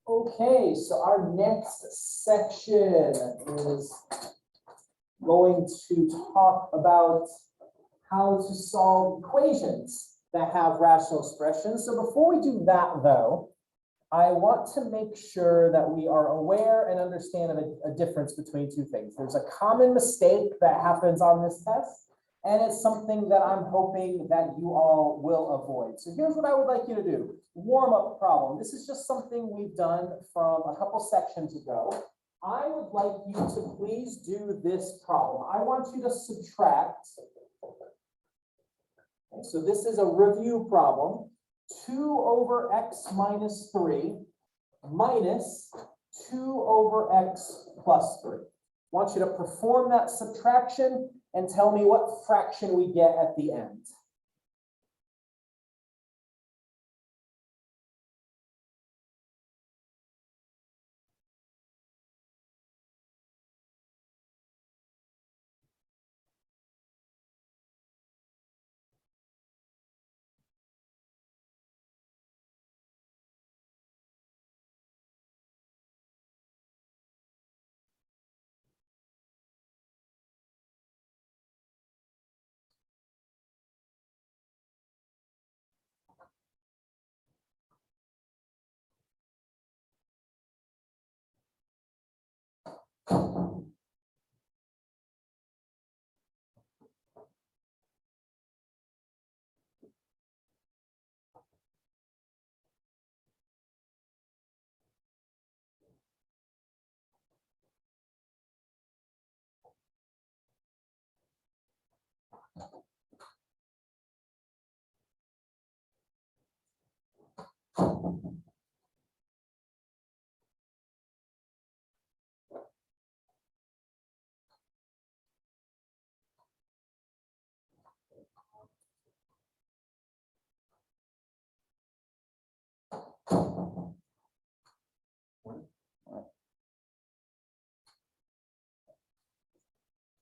Okay, so our next section is going to talk about how to solve equations that have rational expressions. So before we do that, though, I want to make sure that we are aware and understand of a difference between two things. There's a common mistake that happens on this test, and it's something that I'm hoping that you all will avoid. So here's what I would like you to do. Warm-up problem. This is just something we've done from a couple sections ago. I would like you to please do this problem. I want you to subtract. Okay, so this is a review problem. 2 over x minus 3 minus 2 over x plus 3. I want you to perform that subtraction and tell me what fraction we get at the end.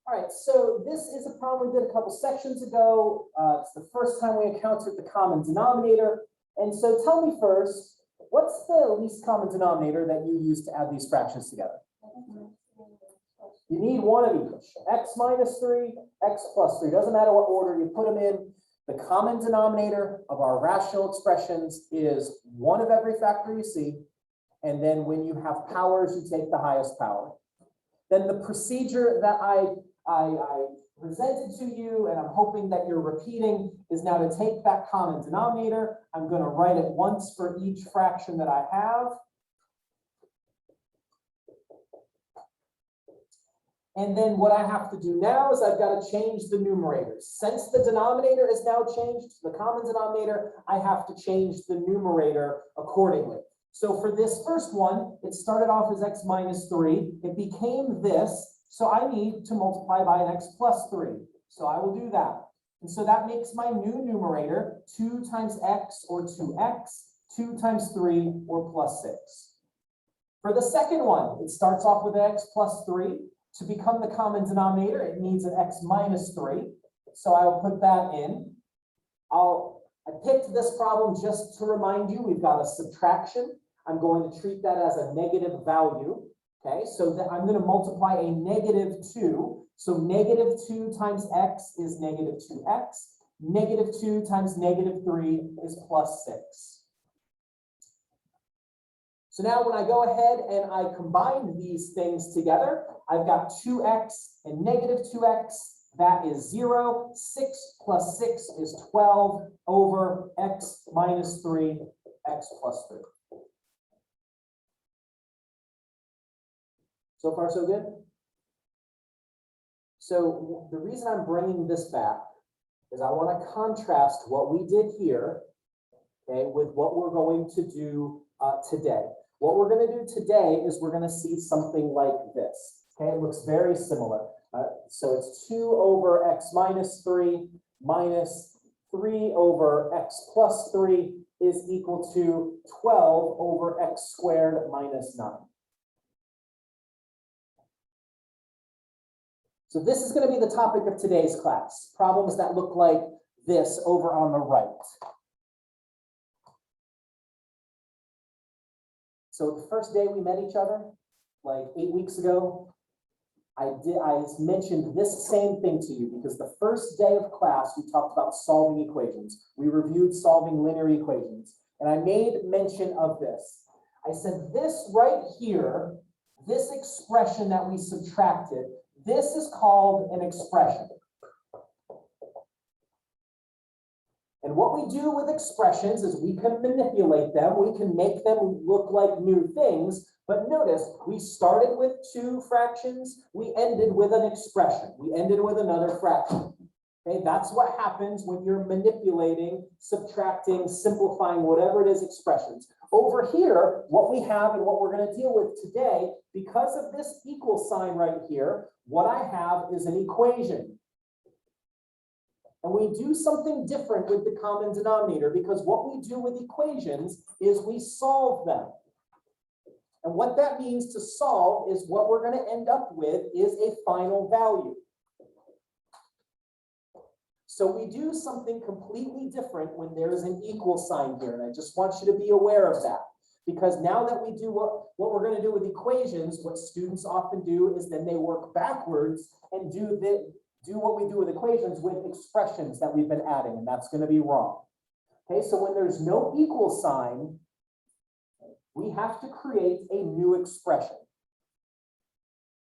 All right, so this is a problem we did a couple sections ago. It's the first time we encountered the common denominator. And so tell me first, what's the least common denominator that you use to add these fractions together? You need one of each. X minus 3, x plus 3. Doesn't matter what order you put them in. The common denominator of our rational expressions is one of every factor you see. And then when you have powers, you take the highest power. Then the procedure that I presented to you, and I'm hoping that you're repeating, is now to take that common denominator. I'm going to write it once for each fraction that I have. And then what I have to do now is I've got to change the numerators. Since the denominator is now changed to the common denominator, I have to change the numerator accordingly. So for this first one, it started off as x minus 3. It became this. So I need to multiply by an x plus 3. So I will do that. And so that makes my new numerator 2 times x or 2x, 2 times 3 or plus 6. For the second one, it starts off with x plus 3. To become the common denominator, it needs an x minus 3. So I will put that in. I picked this problem just to remind you, we've got a subtraction. I'm going to treat that as a negative value. Okay, so that I'm going to multiply a negative 2. So negative 2 times x is negative 2x. Negative 2 times negative 3 is plus 6. So now when I go ahead and I combine these things together, I've got 2x and negative 2x. That is 0. 6 plus 6 is 12 over x minus 3, x plus 3. So far, so good? So the reason I'm bringing this back is I want to contrast what we did here, okay, with what we're going to do today. What we're going to do today is we're going to see something like this. Okay, it looks very similar. So it's 2 over x minus 3 minus 3 over x plus 3 is equal to 12 over x squared minus 9. So this is going to be the topic of today's class, problems that look like this over on the right. So the first day we met each other, like 8 weeks ago, I mentioned this same thing to you because the first day of class, we talked about solving equations. We reviewed solving linear equations, and I made mention of this. I said this right here, this expression that we subtracted, this is called an expression. And what we do with expressions is we can manipulate them, we can make them look like new things, but notice we started with 2 fractions, we ended with an expression, we ended with another fraction. Okay, that's what happens when you're manipulating, subtracting, simplifying, whatever it is, expressions. Over here, what we have and what we're going to deal with today, because of this equal sign right here, what I have is an equation. And we do something different with the common denominator because what we do with equations is we solve them. And what that means to solve is what we're going to end up with is a final value. So we do something completely different when there is an equal sign here. And I just want you to be aware of that. Because now that we do what we're going to do with equations, what students often do is then they work backwards and do what we do with equations with expressions that we've been adding, and that's going to be wrong. Okay, so when there's no equal sign, we have to create a new expression.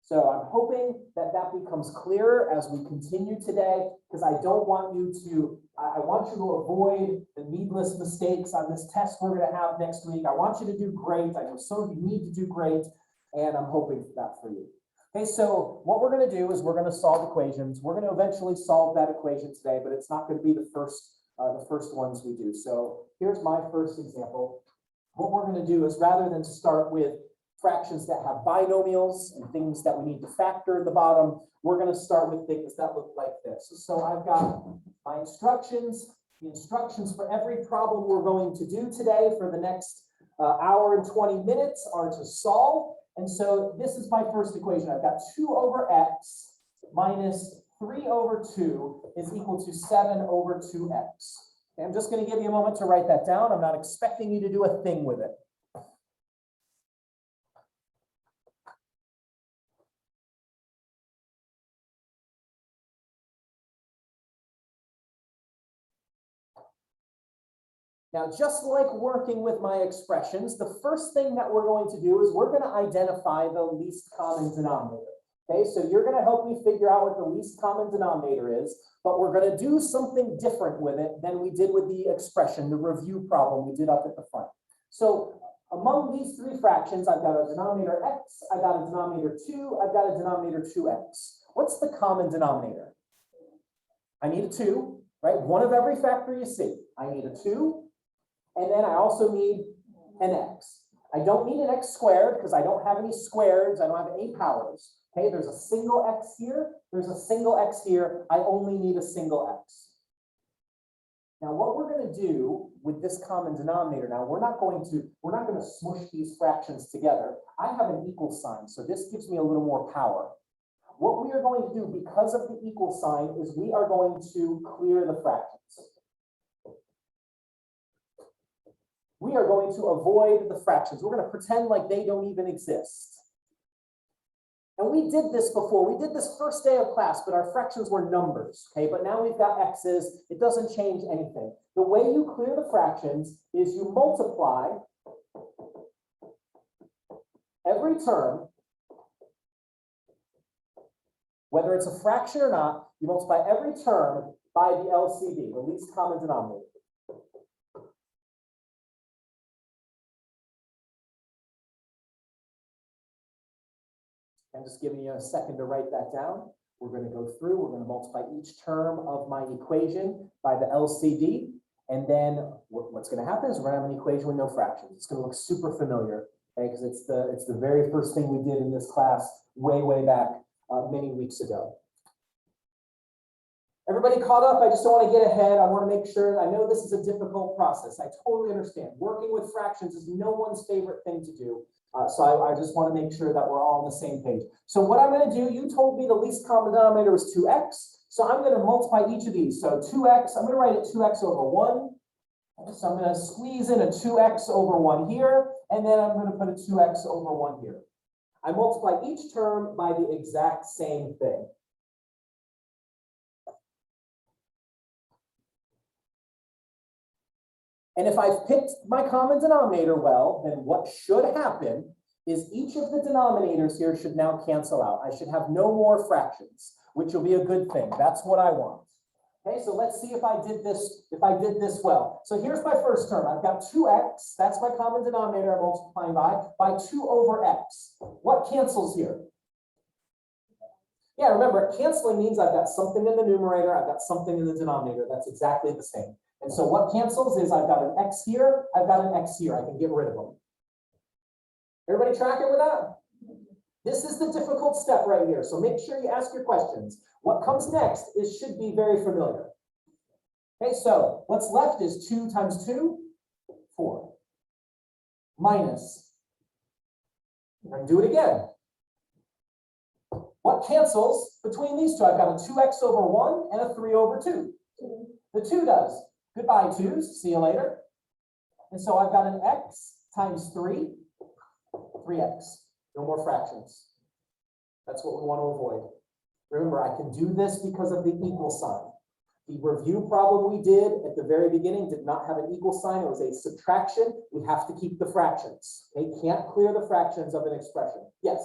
So I'm hoping that that becomes clearer as we continue today, because I don't want you to, I want you to avoid the needless mistakes on this test we're going to have next week. I want you to do great. I know some of you need to do great, and I'm hoping for that for you. Okay, so what we're going to do is we're going to solve equations. We're going to eventually solve that equation today, but it's not going to be the first ones we do. So here's my first example. What we're going to do is rather than start with fractions that have binomials and things that we need to factor at the bottom, we're going to start with things that look like this. So I've got my instructions. The instructions for every problem we're going to do today for the next hour and 20 minutes are to solve. And so this is my first equation. I've got 2 over x minus 3 over 2 is equal to 7 over 2x. Okay, I'm just going to give you a moment to write that down. I'm not expecting you to do a thing with it. Now, just like working with my expressions, the first thing that we're going to do is we're going to identify the least common denominator. Okay, so you're going to help me figure out what the least common denominator is, but we're going to do something different with it than we did with the expression, the review problem we did up at the front. So among these 3 fractions, I've got a denominator x, I've got a denominator 2, I've got a denominator 2x. What's the common denominator? I need a 2, right? One of every factor you see. I need a 2. And then I also need an x. I don't need an x squared because I don't have any squareds. I don't have any powers. Okay, there's a single x here. There's a single x here. I only need a single x. Now, what we're going to do with this common denominator, now we're not going to smush these fractions together. I have an equal sign, so this gives me a little more power. What we are going to do because of the equal sign is we are going to clear the fractions. We are going to avoid the fractions. We're going to pretend like they don't even exist. And we did this before. We did this first day of class, but our fractions were numbers, okay? But now we've got x's. It doesn't change anything. The way you clear the fractions is you multiply every term, whether it's a fraction or not, you multiply every term by the LCD, the least common denominator. I'm just giving you a second to write that down. We're going to go through, we're going to multiply each term of my equation by the LCD. And then what's going to happen is we're going to have an equation with no fractions. It's going to look super familiar, okay? Because it's the very first thing we did in this class way back many weeks ago. Everybody caught up? I just don't want to get ahead. I want to make sure, I know this is a difficult process. I totally understand. Working with fractions is no one's favorite thing to do. So I just want to make sure that we're all on the same page. So what I'm going to do, you told me the least common denominator was 2x. So I'm going to multiply each of these. So 2x, I'm going to write it 2x over 1 Okay, so I'm going to squeeze in a 2x over 1 here, and then I'm going to put a 2x over 1 here. I multiply each term by the exact same thing. And if I've picked my common denominator well, then what should happen is each of the denominators here should now cancel out. I should have no more fractions, which will be a good thing. That's what I want. Okay, so let's see if I did this well. So here's my first term. I've got 2x, that's my common denominator I'm multiplying by 2 over x. What cancels here? Yeah, remember, canceling means I've got something in the numerator, I've got something in the denominator. That's exactly the same. And so what cancels is I've got an x here, I've got an x here. I can get rid of them. Everybody tracking with that? This is the difficult step right here. So make sure you ask your questions. What comes next should be very familiar. Okay, so what's left is 2 times 2, 4. Minus. We're going to do it again. What cancels between these two? I've got a 2x over 1 and a 3 over 2. The 2 does. Goodbye, 2s. See you later. And so I've got an x times 3, 3x. No more fractions. That's what we want to avoid. Remember, I can do this because of the equal sign. The review problem we did at the very beginning did not have an equal sign. It was a subtraction. We have to keep the fractions. They can't clear the fractions of an expression. Yes?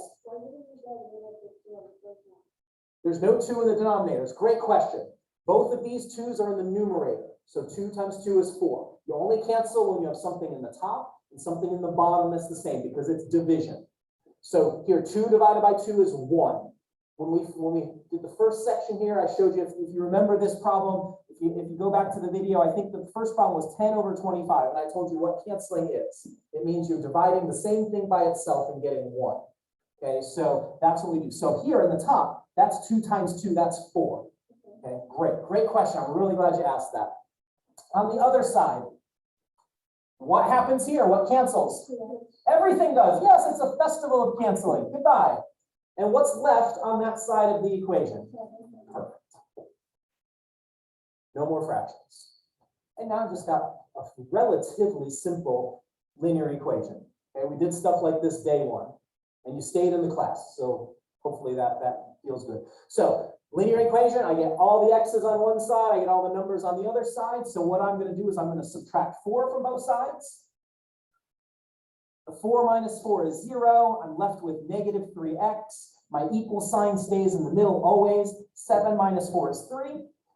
There's no 2 in the denominators. Great question. Both of these 2's are in the numerator. So 2 times 2 is 4. You only cancel when you have something in the top and something in the bottom that's the same because it's division. So here, 2 divided by 2 is 1. When we did the first section here, I showed you, if you remember this problem, if you go back to the video, I think the first problem was 10 over 25, and I told you what canceling is. It means you're dividing the same thing by itself and getting 1. Okay, so that's what we do. So here in the top, that's 2 times 2, that's 4. Okay, great question. I'm really glad you asked that. On the other side, what happens here? What cancels? Everything does. Yes, it's a festival of canceling. Goodbye. And what's left on that side of the equation? Perfect. No more fractions. And now I've just got a relatively simple linear equation. Okay, we did stuff like this day 1, and you stayed in the class, so hopefully that feels good. So linear equation, I get all the x's on one side, I get all the numbers on the other side. So what I'm going to do is I'm going to subtract 4 from both sides. The 4 minus 4 is 0. I'm left with negative 3x. My equal sign stays in the middle always. 7 minus 4 is 3.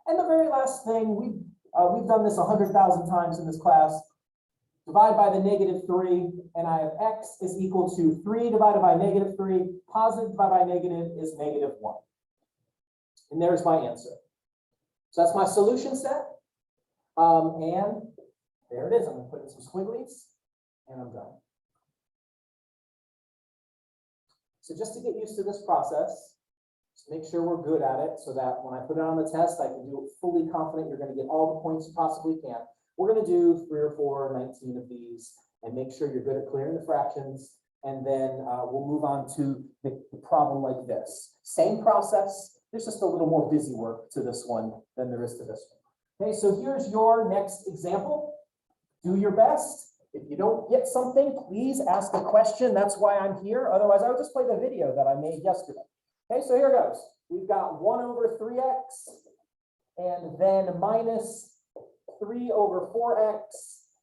And the very last thing, we've done this 100,000 times in this class. Divide by the negative 3, and I have x is equal to 3 divided by negative 3. Positive divided by negative is negative 1. And there's my answer. So that's my solution set. And there it is. I'm going to put in some squigglies, and I'm done. So just to get used to this process, just make sure we're good at it so that when I put it on the test, I can do it fully confident you're going to get all the points you possibly can. We're going to do 3 or 4, 19 of these and make sure you're good at clearing the fractions. And then we'll move on to the problem like this. Same process. There's just a little more busy work to this one than there is to this one. Okay, so here's your next example. Do your best. If you don't get something, please ask a question. That's why I'm here. Otherwise, I would just play the video that I made yesterday. Okay, so here goes. We've got 1 over 3x, and then minus 3 over 4x,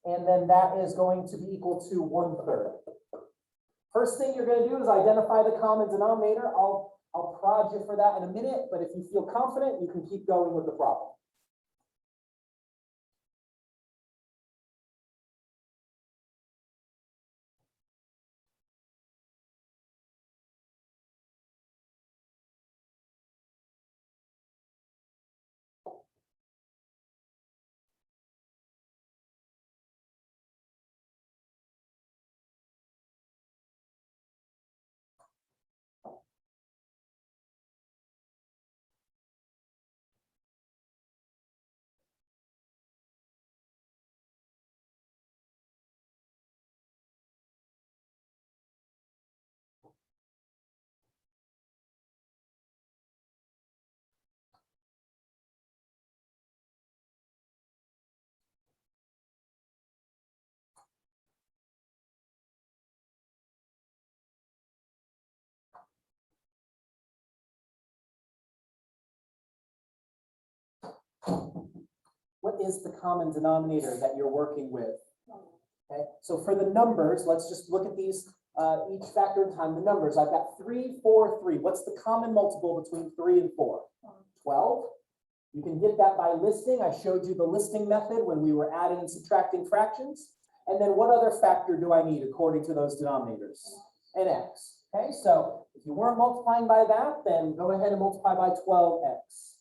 and then that is going to be equal to 1/3. First thing you're going to do is identify the common denominator. I'll prod you for that in a minute, but if you feel confident, you can keep going with the problem. What is the common denominator that you're working with? Okay, so for the numbers, let's just look at these, each factor in time, the numbers. I've got 3, 4, 3. What's the common multiple between 3 and 4? 12. You can get that by listing. I showed you the listing method when we were adding and subtracting fractions. And then what other factor do I need according to those denominators? An x. Okay, so if you weren't multiplying by that, then go ahead and multiply by 12x.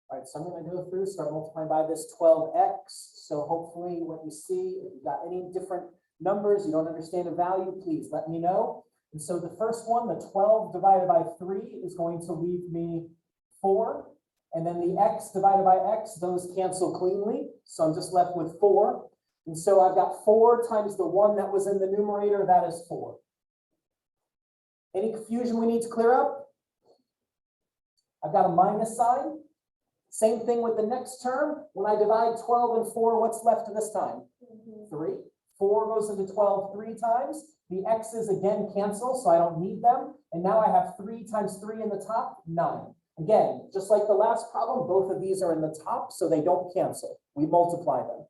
All right, so I'm going to go through, start multiplying by this 12x. So hopefully what you see, if you've got any different numbers, you don't understand a value, please let me know. And so the first one, the 12 divided by 3 is going to leave me 4. And then the x divided by x, those cancel cleanly. So I'm just left with 4. And so I've got 4 times the 1 that was in the numerator, that is 4. Any confusion we need to clear up? I've got a minus sign. Same thing with the next term. When I divide 12 and 4, what's left of this time? 3. 4 goes into 12 3 times. The x's again cancel, so I don't need them. And now I have 3 times 3 in the top, 9. Again, just like the last problem, both of these are in the top, so they don't cancel. We multiply them.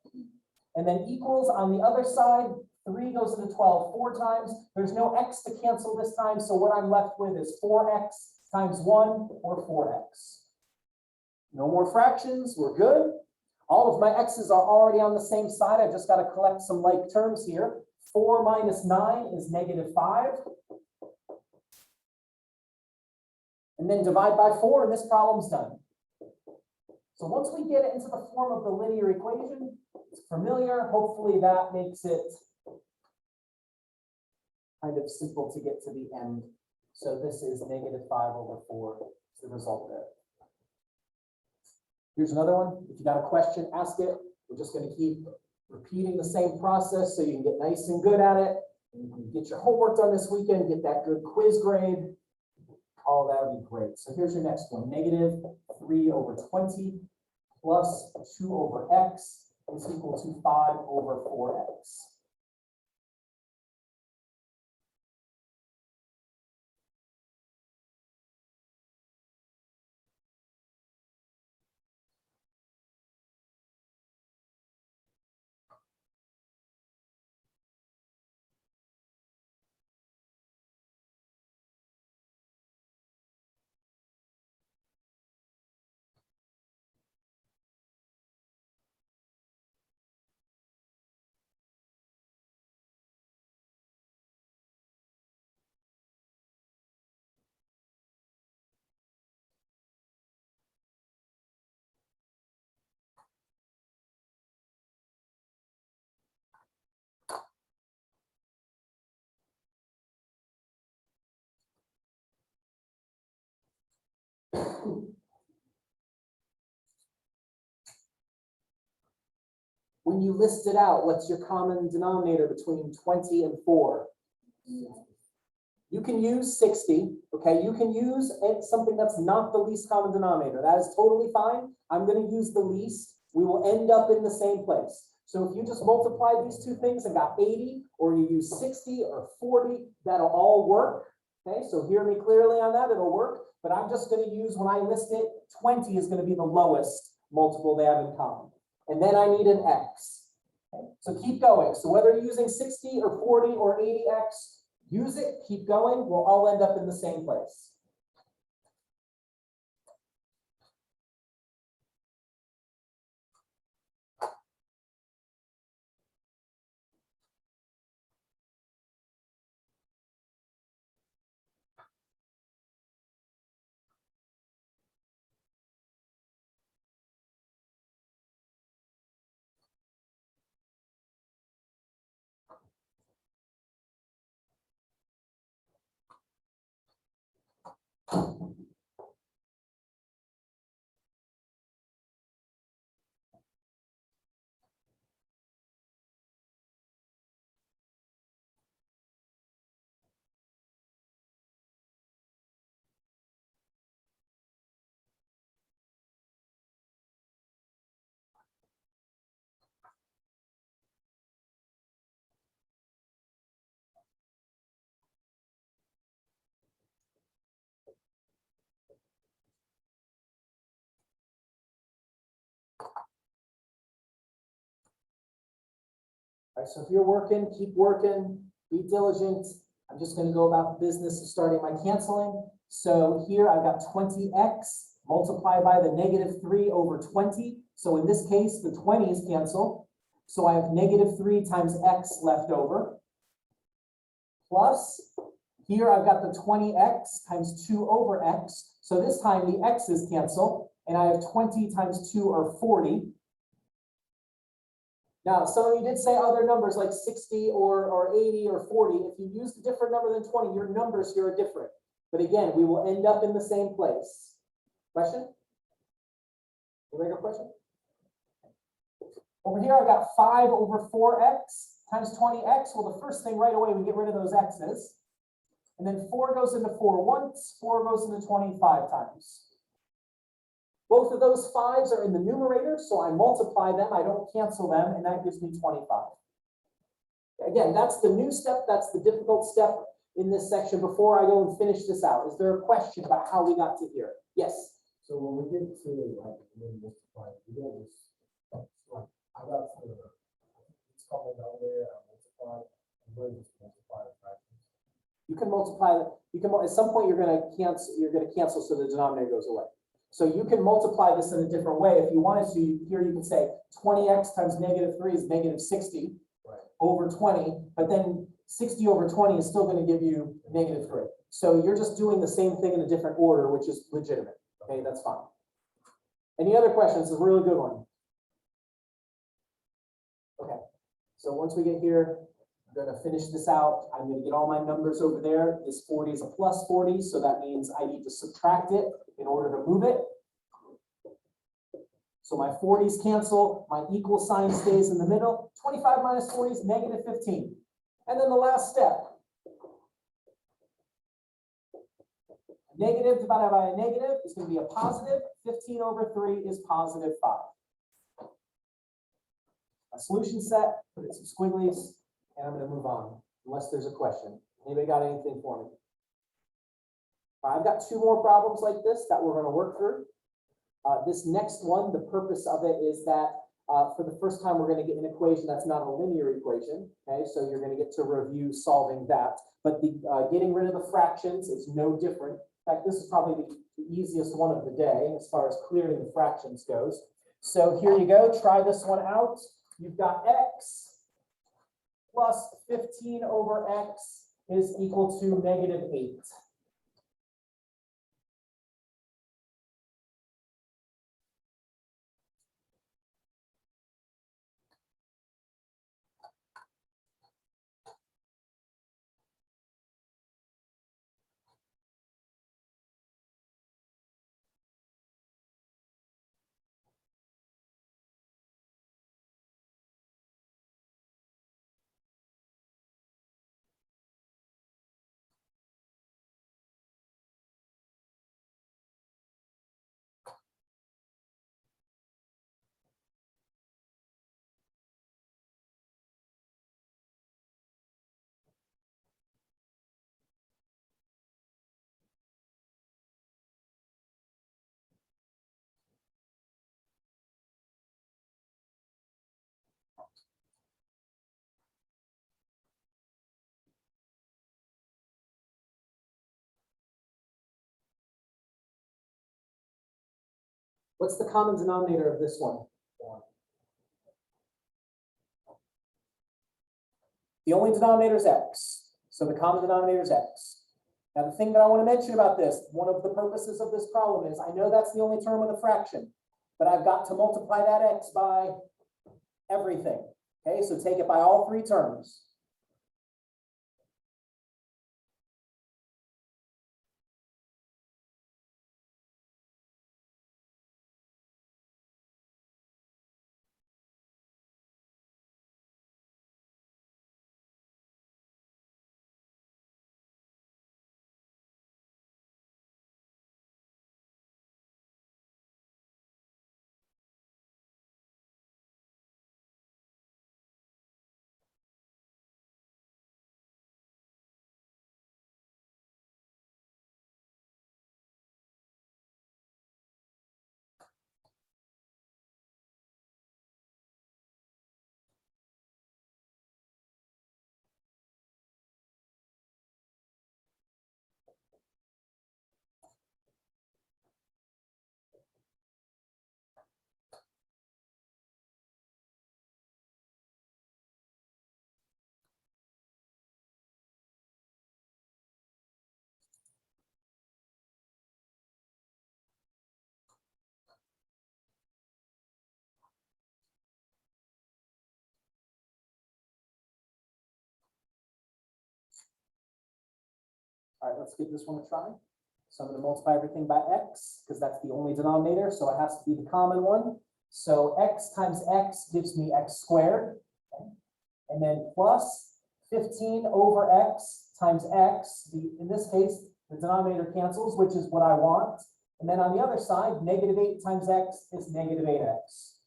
And then equals on the other side, 3 goes into 12 4 times. There's no x to cancel this time, so what I'm left with is 4x times 1 or 4x. No more fractions, we're good. All of my x's are already on the same side. I've just got to collect some like terms here. 4 minus 9 is -5. And then divide by 4, and this problem's done. So once we get it into the form of the linear equation, it's familiar. Hopefully that makes it kind of simple to get to the end. So this is -5/4 is the result there. Here's another one. If you got a question, ask it. We're just going to keep repeating the same process so you can get nice and good at it. And you can get your homework done this weekend, get that good quiz grade. All that would be great. So here's your next one. -3/20 plus 2/x is equal to 5/4x. When you list it out, what's your common denominator between 20 and 4? You can use 60, okay? You can use something that's not the least common denominator. That is totally fine. I'm going to use the least. We will end up in the same place. So if you just multiply these two things and got 80, or you use 60 or 40, that'll all work. Okay, so hear me clearly on that, it'll work. But I'm just going to use, when I list it, 20 is going to be the lowest multiple they have in common. And then I need an x. Okay, so keep going. So whether you're using 60 or 40 or 80x, use it, keep going, we'll all end up in the same place. All right, so if you're working, keep working, be diligent. I'm just going to go about the business of starting my canceling. So here I've got 20x multiplied by the -3 over 20. So in this case, the 20s cancel. So I have -3 times x left over. Plus, here I've got the 20x times 2 over x. So this time the x's cancel, and I have 20 times 2 or 40. Now, some of you did say other numbers like 60 or 80 or 40. If you used a different number than 20, your numbers here are different. But again, we will end up in the same place. Question? Anybody got a question? Over here, I've got 5 over 4x times 20x. Well, the first thing right away, we get rid of those x's. And then 4 goes into 4 once, 4 goes into 25 times. Both of those 5s are in the numerator, so I multiply them, I don't cancel them, and that gives me 25. Again, that's the new step, that's the difficult step in this section before I go and finish this out. Is there a question about how we got to here? Yes? So when we get to like multiply, we don't just like I got to it's coming down there, I multiply, and then just multiply the fractions. You can multiply, at some point you're gonna cancel so the denominator goes away. So you can multiply this in a different way. If you wanted to, here you can say 20x times -3 is -60 over 20, but then 60 over 20 is still going to give you -3. So you're just doing the same thing in a different order, which is legitimate. Okay, that's fine. Any other questions? It's a really good one. Okay, so once we get here, I'm going to finish this out. I'm going to get all my numbers over there. This 40 is a plus 40, so that means I need to subtract it in order to move it. So my 40s cancel, my equal sign stays in the middle. 25 minus 40 is -15. And then the last step. Negative divided by a negative is going to be a positive. 15 over 3 is +5. A solution set, put in some squigglies, and I'm going to move on, unless there's a question. Anybody got anything for me? All right, I've got 2 more problems like this that we're going to work through. This next one, the purpose of it is that for the first time, we're going to get an equation that's not a linear equation. Okay, so you're going to get to review solving that. But the getting rid of the fractions is no different. In fact, this is probably the easiest one of the day as far as clearing the fractions goes. So here you go. Try this one out. You've got x plus 15 over x is equal to -8. What's the common denominator of this one? The only denominator is x, so the common denominator is x. Now, the thing that I want to mention about this, one of the purposes of this problem is, I know that's the only term of the fraction, but I've got to multiply that x by everything. Okay, so take it by all three terms. All right, let's give this one a try. So I'm going to multiply everything by x, because that's the only denominator, so it has to be the common one. So x times x gives me x squared. Okay. And then plus 15 over x times x. In this case, the denominator cancels, which is what I want. And then on the other side, negative 8 times x is negative 8x.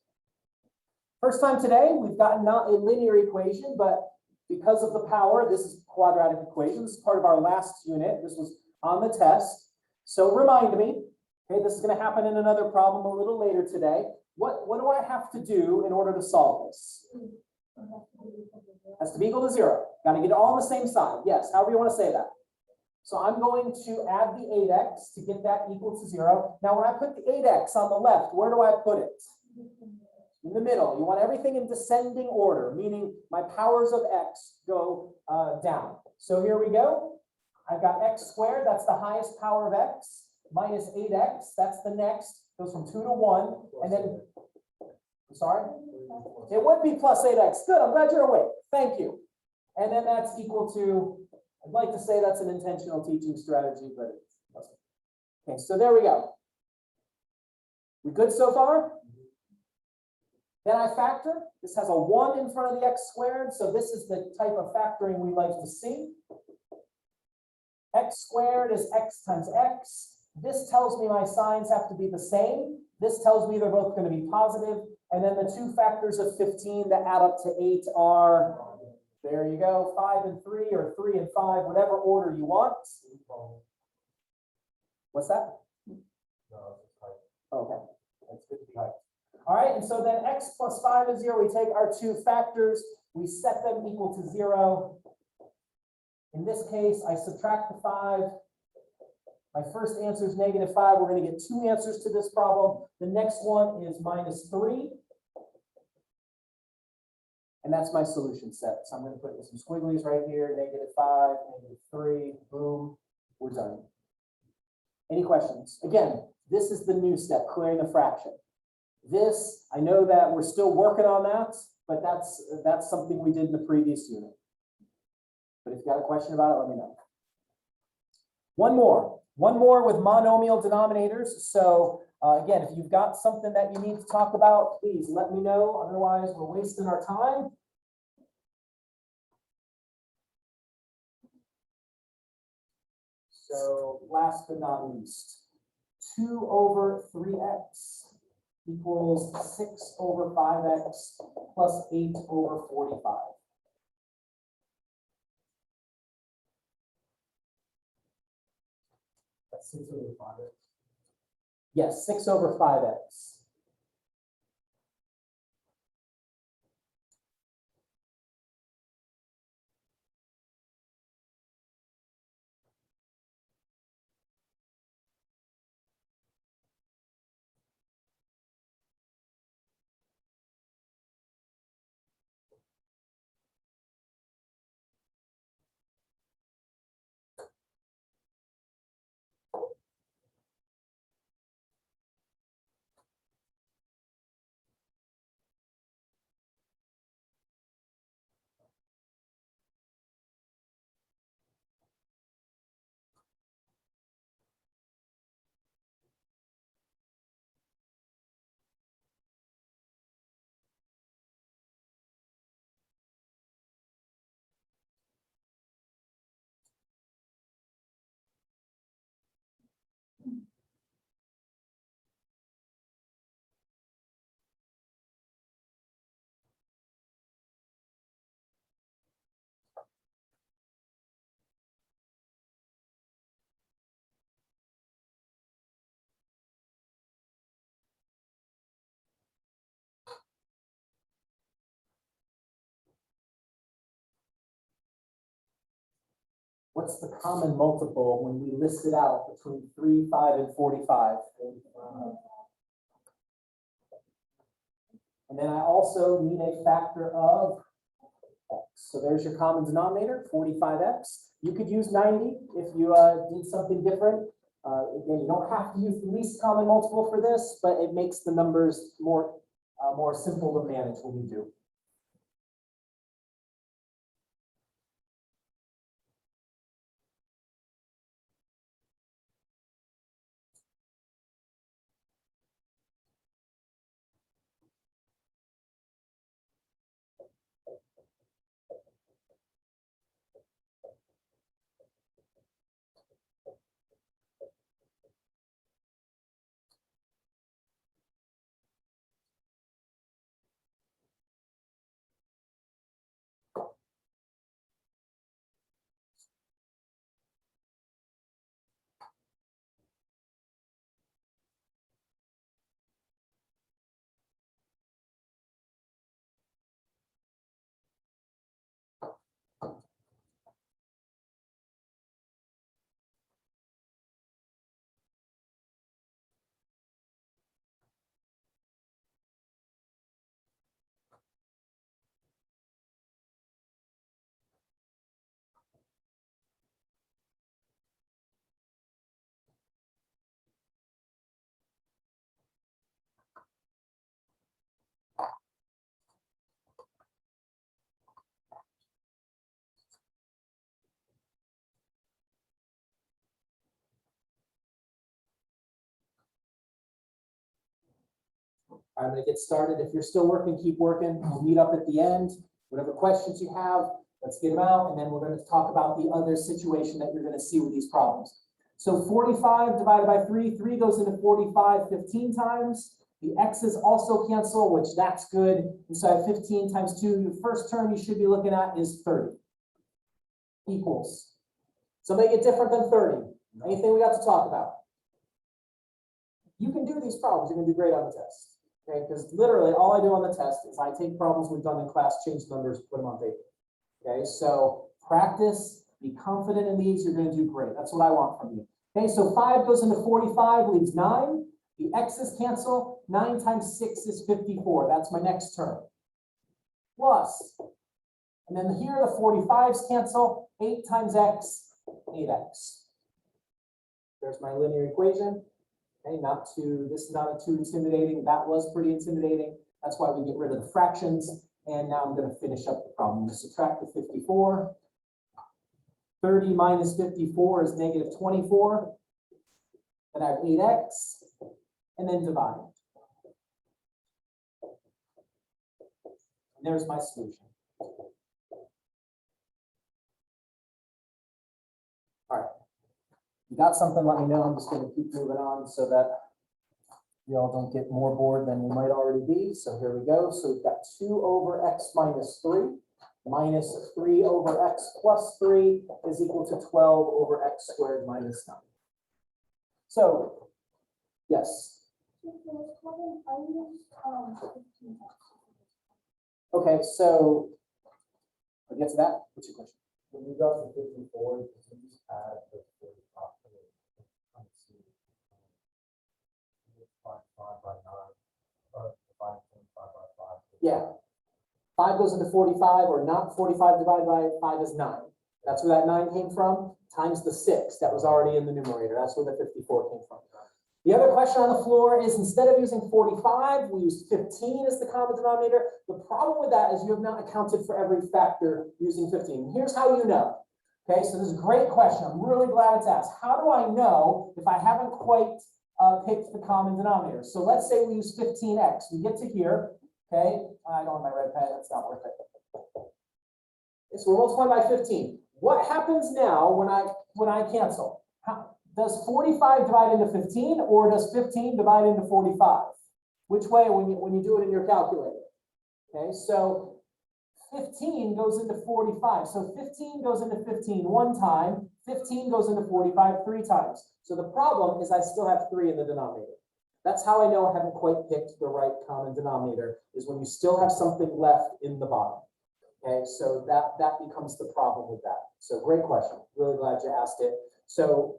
First time today, we've gotten not a linear equation, but because of the power, this is quadratic equation. This is part of our last unit. This was on the test. So remind me, okay, this is going to happen in another problem a little later today. What do I have to do in order to solve this? Has to be equal to 0. Got to get it all on the same side. Yes, however you want to say that. So I'm going to add the 8x to get that equal to 0. Now, when I put the 8x on the left, where do I put it? In the middle. You want everything in descending order, meaning my powers of x go down. So here we go. I've got x squared, that's the highest power of x, minus 8x, that's the next, goes from 2 to 1, and then, I'm sorry? It would be plus 8x. Good, I'm glad you're awake. Thank you. And then that's equal to, I'd like to say that's an intentional teaching strategy, but it doesn't. Okay, so there we go. We good so far? Then I factor. This has a 1 in front of the x squared, so this is the type of factoring we like to see. X squared is x times x. This tells me my signs have to be the same. This tells me they're both going to be positive. And then the two factors of 15 that add up to 8 are, there you go, 5 and 3, or 3 and 5, whatever order you want. What's that? Okay, that's good to be height. All right, and so then x plus 5 is 0. We take our two factors, we set them equal to 0. In this case, I subtract the 5. My first answer is negative 5. We're going to get two answers to this problem. The next one is minus 3. And that's my solution set. So I'm going to put some squigglies right here, negative 5, negative 3, boom, we're done. Any questions? Again, this is the new step, clearing the fraction. This, I know that we're still working on that, but that's something we did in the previous unit. But if you got a question about it, let me know. One more with monomial denominators. So again, if you've got something that you need to talk about, please let me know. Otherwise, we're wasting our time. So last but not least, 2 over 3x equals 6 over 5x plus 8 over 45. That's 6 over 5x. Yes, 6 over 5x. What's the common multiple when we list it out between 3, 5, and 45? And then I also need a factor of x. So there's your common denominator, 45x. You could use 90 if you did something different. Again, you don't have to use the least common multiple for this, but it makes the numbers more simple to manage when you do. I'm going to get started. If you're still working, keep working. We'll meet up at the end. Whatever questions you have, let's get them out. And then we're going to talk about the other situation that you're going to see with these problems. So 45 divided by 3, 3 goes into 45 15 times. The x's also cancel, which that's good. And so I have 15 times 2. The first term you should be looking at is 30 equals. So make it different than 30. Anything we got to talk about? You can do these problems. You're going to do great on the test. Okay, because literally all I do on the test is I take problems we've done in class, change numbers, put them on paper. Okay, so practice, be confident in these, you're going to do great. That's what I want from you. Okay, so 5 goes into 45, leaves 9. The x's cancel. 9 times 6 is 54. That's my next term. Plus, and then here the 45's cancel. 8 times x, 8x. There's my linear equation. Okay, this is not too intimidating. That was pretty intimidating. That's why we get rid of the fractions. And now I'm going to finish up the problem. I'm going to subtract the 54. 30 minus 54 is negative 24. Then I have 8x. And then divide. And there's my solution. All right. If you got something, let me know. I'm just going to keep moving on so that you all don't get more bored than you might already be. So here we go. So we've got 2 over x minus 3 minus 3 over x plus 3 is equal to 12 over x squared minus 9. So, yes. Okay, so I'll get to that. What's your question? When you got to 54, you just add the 45 to it. 5 by 9, or 5 by 5. Yeah. 5 goes into 45, or not 45 divided by 5 is 9. That's where that 9 came from, times the 6 that was already in the numerator. That's where the 54 came from. The other question on the floor is, instead of using 45, we use 15 as the common denominator. The problem with that is you have not accounted for every factor using 15. Here's how you know. Okay, so this is a great question. I'm really glad it's asked. How do I know if I haven't quite picked the common denominator? So let's say we use 15x. We get to here. Okay, I don't have my red pen. That's not worth it. Okay, so we're multiplying by 15. What happens now when I cancel? Does 45 divide into 15, or does 15 divide into 45? Which way when you do it in your calculator? Okay, so 15 goes into 45. So 15 goes into 15 one time, 15 goes into 45 3 times. So the problem is I still have 3 in the denominator. That's how I know I haven't quite picked the right common denominator, is when you still have something left in the bottom. Okay, so that becomes the problem with that. So great question. Really glad you asked it. So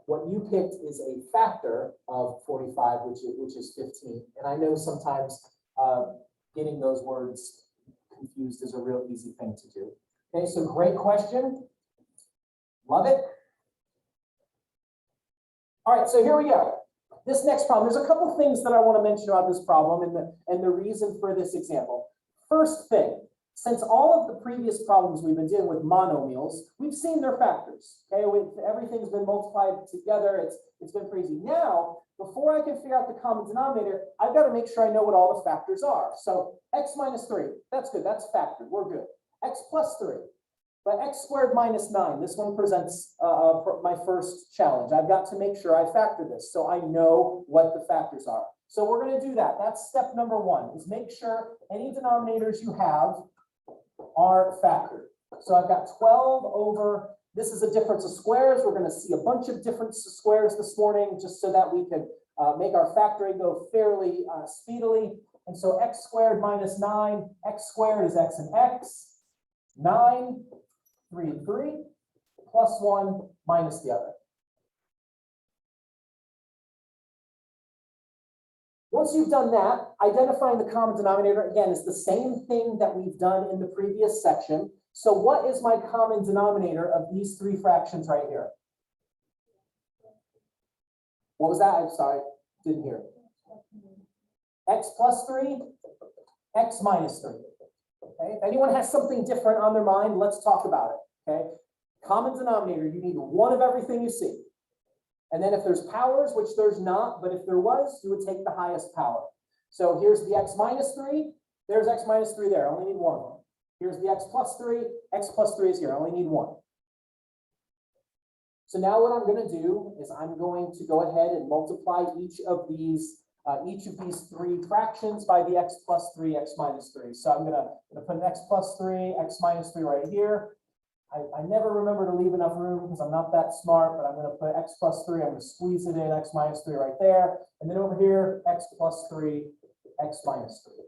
what you picked is a factor of 45, which is 15. And I know sometimes getting those words confused is a real easy thing to do. Okay, so great question. Love it. All right, so here we go. This next problem, there's a couple things that I want to mention about this problem and the reason for this example. First thing, since all of the previous problems we've been dealing with monomials, we've seen their factors. Okay, everything's been multiplied together. It's been crazy. Now, before I can figure out the common denominator, I've got to make sure I know what all the factors are. So x minus 3, that's good. That's factored. We're good. X plus 3. But x squared minus 9, this one presents my first challenge. I've got to make sure I factor this so I know what the factors are. So we're going to do that. That's step number 1, is make sure any denominators you have are factored. So I've got 12 over, this is a difference of squares. We're going to see a bunch of difference of squares this morning just so that we can make our factoring go fairly speedily. And so x squared minus 9, x squared is x and x, 9, 3 and 3, plus 1 minus the other. Once you've done that, identifying the common denominator, again, is the same thing that we've done in the previous section. So what is my common denominator of these 3 fractions right here? What was that? I'm sorry, didn't hear. X plus 3, x minus 3. Okay, if anyone has something different on their mind, let's talk about it. Okay, common denominator, you need 1 of everything you see. And then if there's powers, which there's not, but if there was, you would take the highest power. So here's the x minus 3, there's x minus 3 there, I only need 1 of them. Here's the x plus 3 is here, I only need 1. So now what I'm going to do is I'm going to go ahead and multiply each of these 3 fractions by the x plus 3, x minus 3. So I'm going to put an x plus 3, x minus 3 right here. I never remember to leave enough room because I'm not that smart, but I'm going to put x plus 3, I'm going to squeeze it in, x minus 3 right there. And then over here, x plus 3, x minus 3.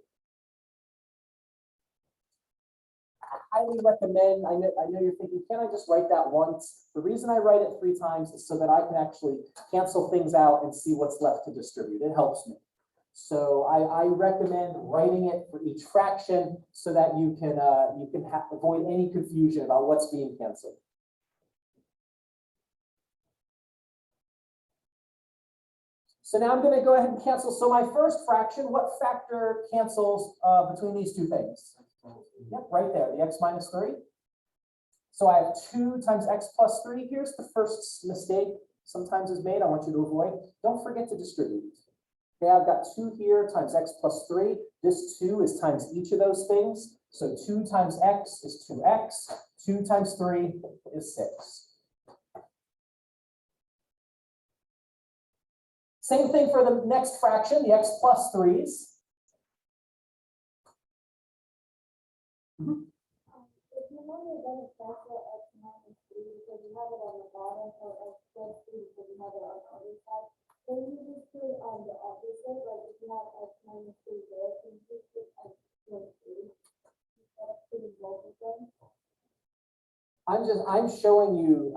I highly recommend, I know you're thinking, can I just write that once? The reason I write it 3 times is so that I can actually cancel things out and see what's left to distribute. It helps me. So I recommend writing it for each fraction so that you can avoid any confusion about what's being canceled. So now I'm going to go ahead and cancel. So my first fraction, what factor cancels between these 2 things? Yep, right there, the x minus 3. So I have 2 times x plus 3. Here's the first mistake sometimes is made. I want you to avoid. Don't forget to distribute. Okay, I've got 2 here times x plus 3. This 2 is times each of those things. So 2 times x is 2x. 2 times 3 is 6. Same thing for the next fraction, the x plus 3s. If you want to then cancel x minus 3 because you have it on the bottom, or x plus 3 because you have it on the other side, then you just put it on the opposite, like if you have x minus 3 there, then you just put x plus 3 instead of putting both of them. I'm showing you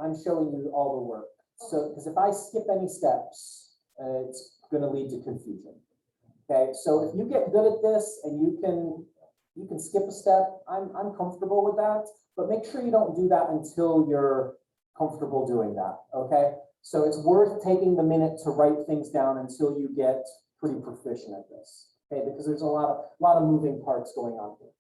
all the work. So because if I skip any steps, it's going to lead to confusion. Okay, so if you get good at this and you can skip a step, I'm comfortable with that, but make sure you don't do that until you're comfortable doing that. Okay, so it's worth taking the minute to write things down until you get pretty proficient at this. Okay, because there's a lot of moving parts going on here.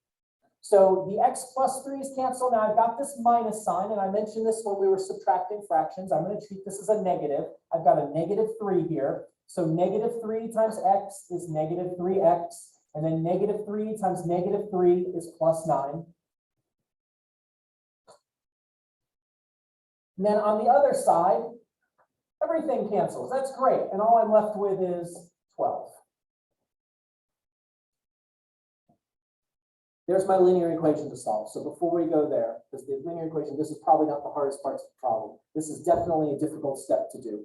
So the x plus 3's cancel. Now I've got this minus sign, and I mentioned this when we were subtracting fractions. I'm going to treat this as a negative. I've got a negative 3 here. So negative 3 times x is negative 3x, and then negative 3 times negative 3 is plus 9. And then on the other side, everything cancels. That's great. And all I'm left with is 12. There's my linear equation to solve. So before we go there, because the linear equation, this is probably not the hardest part of the problem. This is definitely a difficult step to do.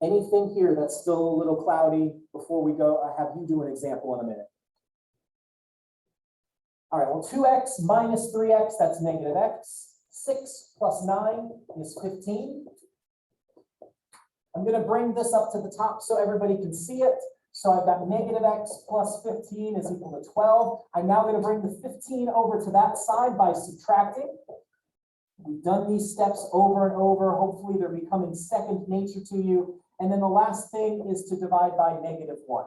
Anything here that's still a little cloudy before we go, I have you do an example in a minute. All right, well, 2x minus 3x, that's negative x. 6 plus 9 is 15. I'm going to bring this up to the top so everybody can see it. So I've got negative x plus 15 is equal to 12. I'm now going to bring the 15 over to that side by subtracting. We've done these steps over and over. Hopefully they're becoming second nature to you. And then the last thing is to divide by negative 1.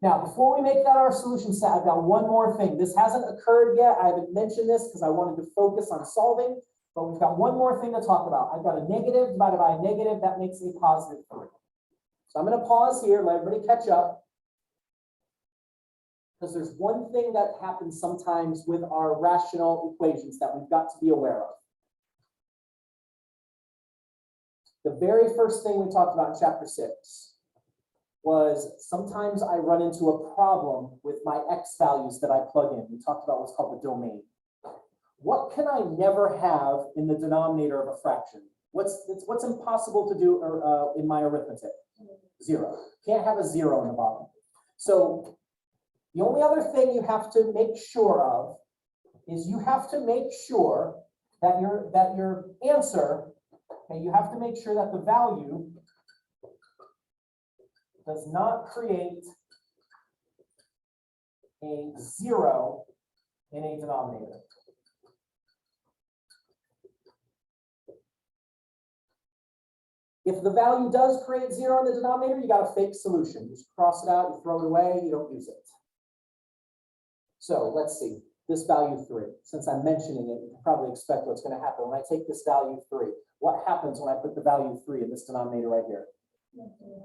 Now, before we make that our solution set, I've got one more thing. This hasn't occurred yet. I haven't mentioned this because I wanted to focus on solving, but we've got one more thing to talk about. I've got a negative divided by a negative. That makes a positive 3. So I'm going to pause here, let everybody catch up. Because there's one thing that happens sometimes with our rational equations that we've got to be aware of. The very first thing we talked about in chapter 6 was sometimes I run into a problem with my x values that I plug in. We talked about what's called the domain. What can I never have in the denominator of a fraction? What's impossible to do in my arithmetic? 0. Can't have a 0 in the bottom. So the only other thing you have to make sure of is you have to make sure that your answer, okay, you have to make sure that the value does not create a 0 in a denominator. If the value does create 0 in the denominator, you got a fake solution. You just cross it out, you throw it away, you don't use it. So let's see, this value 3. Since I'm mentioning it, you can probably expect what's going to happen. When I take this value 3, what happens when I put the value 3 in this denominator right here?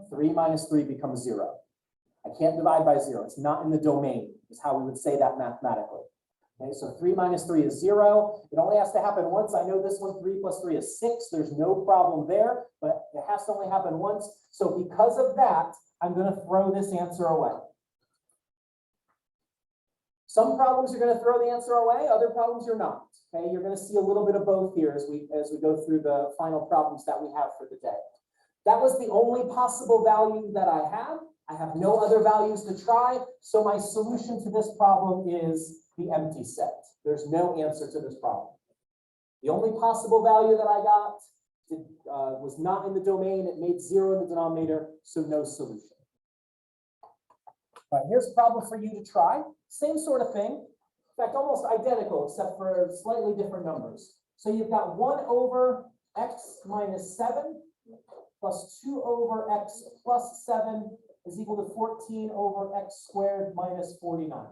3 minus 3 becomes 0. I can't divide by 0. It's not in the domain, is how we would say that mathematically. Okay, so 3 minus 3 is 0. It only has to happen once. I know this one, 3 plus 3 is 6. There's no problem there, but it has to only happen once. So because of that, I'm going to throw this answer away. Some problems you're going to throw the answer away, other problems you're not. Okay, you're going to see a little bit of both here as we go through the final problems that we have for the day. That was the only possible value that I have. I have no other values to try, so my solution to this problem is the empty set. There's no answer to this problem. The only possible value that I got was not in the domain. It made 0 in the denominator, so no solution. All right, here's a problem for you to try. Same sort of thing. In fact, almost identical, except for slightly different numbers. So you've got 1 over x minus 7 plus 2 over x plus 7 is equal to 14 over x squared minus 49.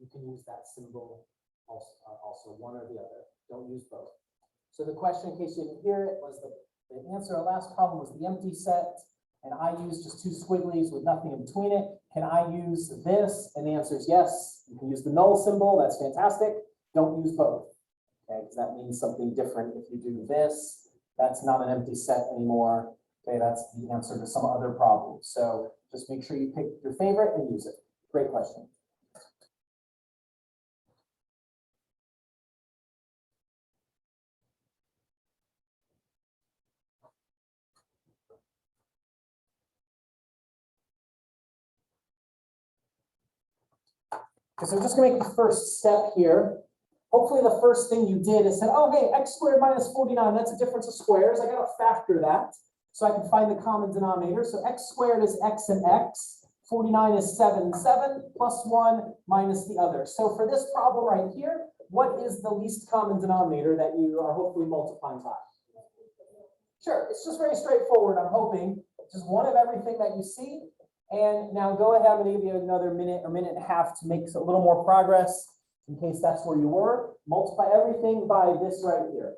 You can use that symbol also one or the other. Don't use both. So the question, in case you didn't hear it, was the answer to our last problem was the empty set. and I use just two squigglies with nothing in between it, can I use this? And the answer is yes. You can use the null symbol, that's fantastic. Don't use both, okay, because that means something different. If you do this, that's not an empty set anymore. Okay, that's the answer to some other problem. So just make sure you pick your favorite and use it. Great question. Okay, so I'm just gonna make the first step here. Hopefully the first thing you did is said, oh, hey, x squared minus 49, that's a difference of squares. I gotta factor that so I can find the common denominator. So x squared is x and x. 49 is 7 and 7 plus 1 minus the other. So for this problem right here, what is the least common denominator that you are hopefully multiplying by? Sure, it's just very straightforward, I'm hoping. Just one of everything that you see. And now go ahead, I'm going to give you another minute or minute and a half to make a little more progress in case that's where you were. Multiply everything by this right here.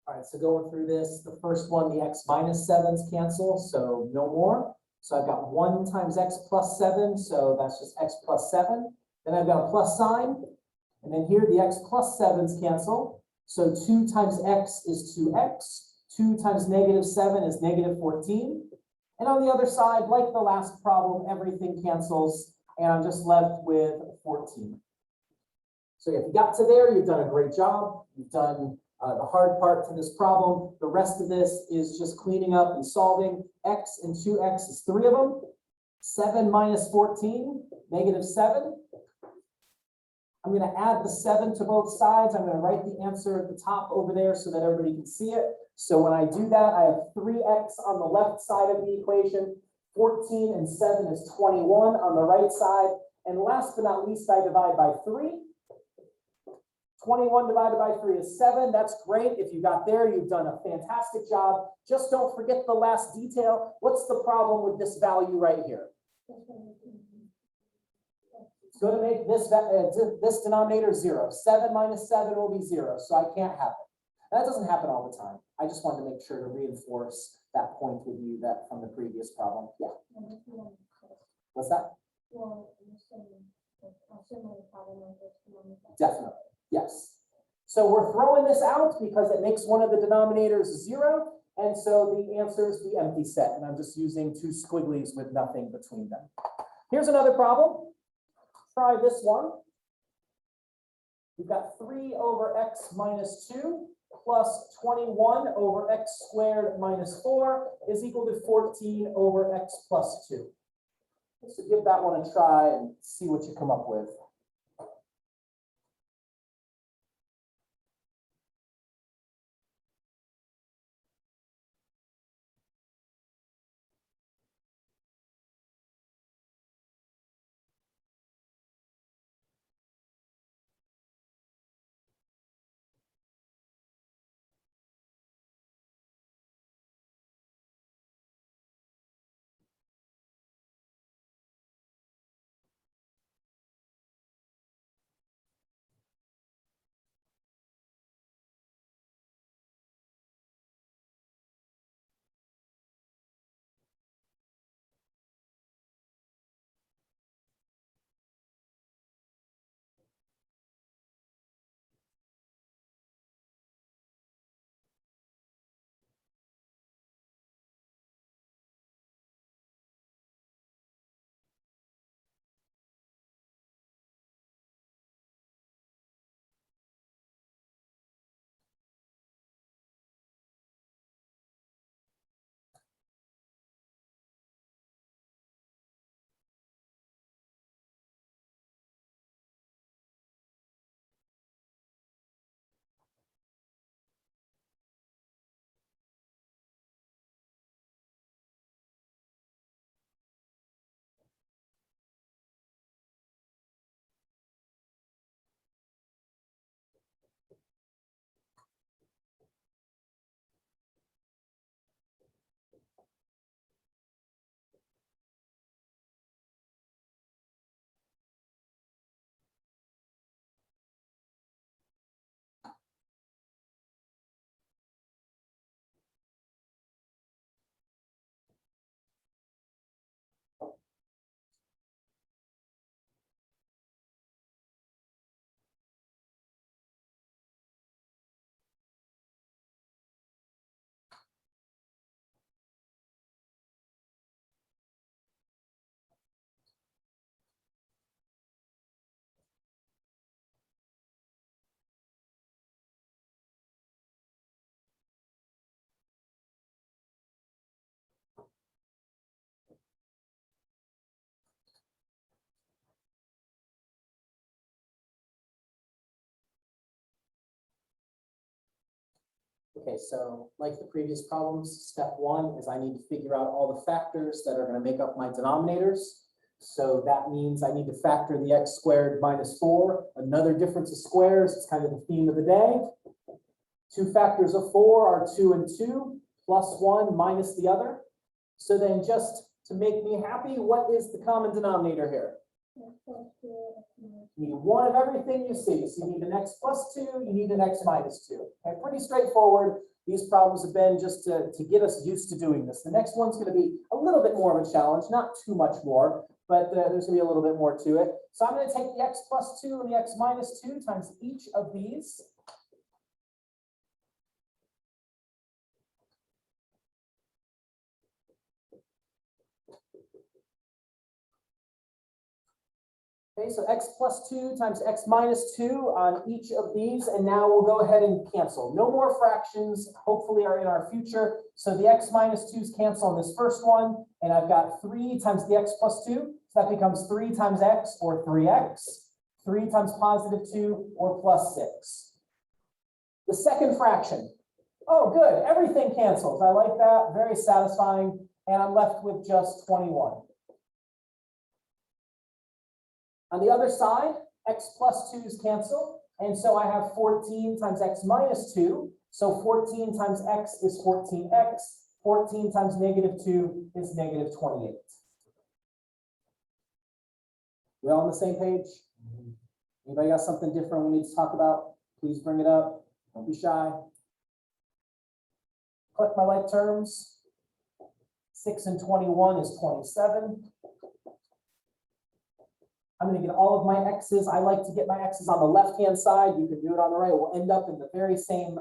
All right, so going through this, the first one, the x minus 7s cancel, so no more. So I've got 1 times x plus 7, so that's just x plus 7. Then I've got a plus sign, and then here the x plus 7s cancel. So 2 times x is 2x. 2 times negative 7 is negative 14. And on the other side, like the last problem, everything cancels, and I'm just left with 14. So if you got to there, you've done a great job. You've done the hard part to this problem. The rest of this is just cleaning up and solving. X and 2x is 3 of them. 7 minus 14, negative 7. I'm going to add the 7 to both sides. I'm going to write the answer at the top over there so that everybody can see it. So when I do that, I have 3x on the left side of the equation. 14 and 7 is 21 on the right side. And last but not least, I divide by 3. 21 divided by 3 is 7. That's great. If you got there, you've done a fantastic job. Just don't forget the last detail. What's the problem with this value right here? It's going to make this denominator 0. 7 minus 7 will be 0, so I can't have it. That doesn't happen all the time. I just wanted to make sure to reinforce that point with you that from the previous problem. Yeah. What's that? Definitely. Yes. So we're throwing this out because it makes one of the denominators 0. And so the answer is the empty set. And I'm just using 2 squigglies with nothing between them. Here's another problem. Try this one. We've got 3 over x minus 2 plus 21 over x squared minus 4 is equal to 14 over x plus 2. So give that one a try and see what you come up with. Okay, so like the previous problems, step one is I need to figure out all the factors that are going to make up my denominators. So that means I need to factor the x squared minus 4, another difference of squares. It's kind of the theme of the day. Two factors of 4 are 2 and 2, plus 1 minus the other. So then just to make me happy, what is the common denominator here? You need one of everything you see. So you need an x plus 2, you need an x minus 2. Okay, pretty straightforward. These problems have been just to get us used to doing this. The next one's going to be a little bit more of a challenge, not too much more, but there's going to be a little bit more to it. So I'm going to take the x plus 2 and the x minus 2 times each of these. Okay, so x plus 2 times x minus 2 on each of these, and now we'll go ahead and cancel. No more fractions, hopefully, are in our future. So the x minus 2's cancel on this first one, and I've got 3 times the x plus 2, so that becomes 3 times x, or 3x, 3 times positive 2, or plus 6. The second fraction, oh good, everything cancels. I like that, very satisfying, and I'm left with just 21. On the other side, x plus 2's cancel, and so I have 14 times x minus 2. So 14 times x is 14x. 14 times negative 2 is negative 28. We all on the same page? Anybody got something different we need to talk about? Please bring it up. Don't be shy. Collect my like terms. 6 and 21 is 27. I'm going to get all of my x's. I like to get my x's on the left-hand side. You can do it on the right. We'll end up in the very same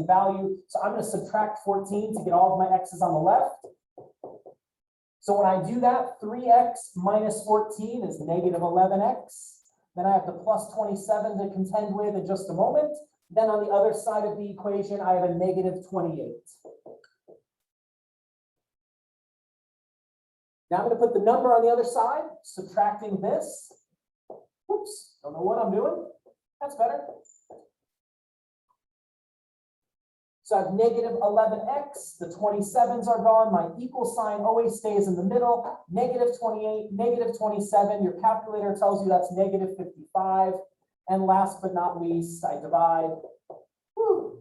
value. So I'm going to subtract 14 to get all of my x's on the left. So when I do that, 3x minus 14 is negative 11x. Then I have the plus 27 to contend with in just a moment. Then on the other side of the equation, I have a negative 28. Now I'm going to put the number on the other side, subtracting this. Oops, don't know what I'm doing. That's better. So I have negative 11x, the 27s are gone, my equal sign always stays in the middle, negative 28, negative 27, your calculator tells you that's negative 55. And last but not least, I divide. Whew.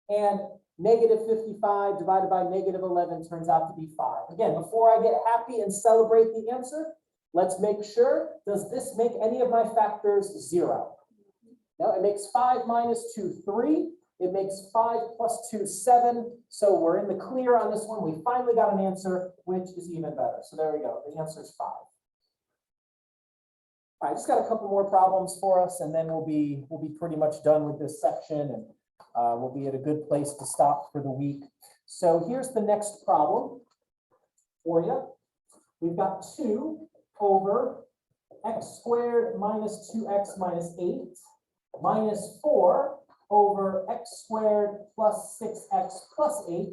And negative 55 divided by negative 11 turns out to be 5. Again, before I get happy and celebrate the answer, let's make sure, does this make any of my factors 0? No, it makes 5 minus 2, 3. It makes 5 plus 2, 7. So we're in the clear on this one. We finally got an answer, which is even better. So there we go. The answer is 5. All right, just got a couple more problems for us, and then we'll be pretty much done with this section, and we'll be at a good place to stop for the week. So here's the next problem for you. We've got 2 over x squared minus 2x minus 8 minus 4 over x squared plus 6x plus 8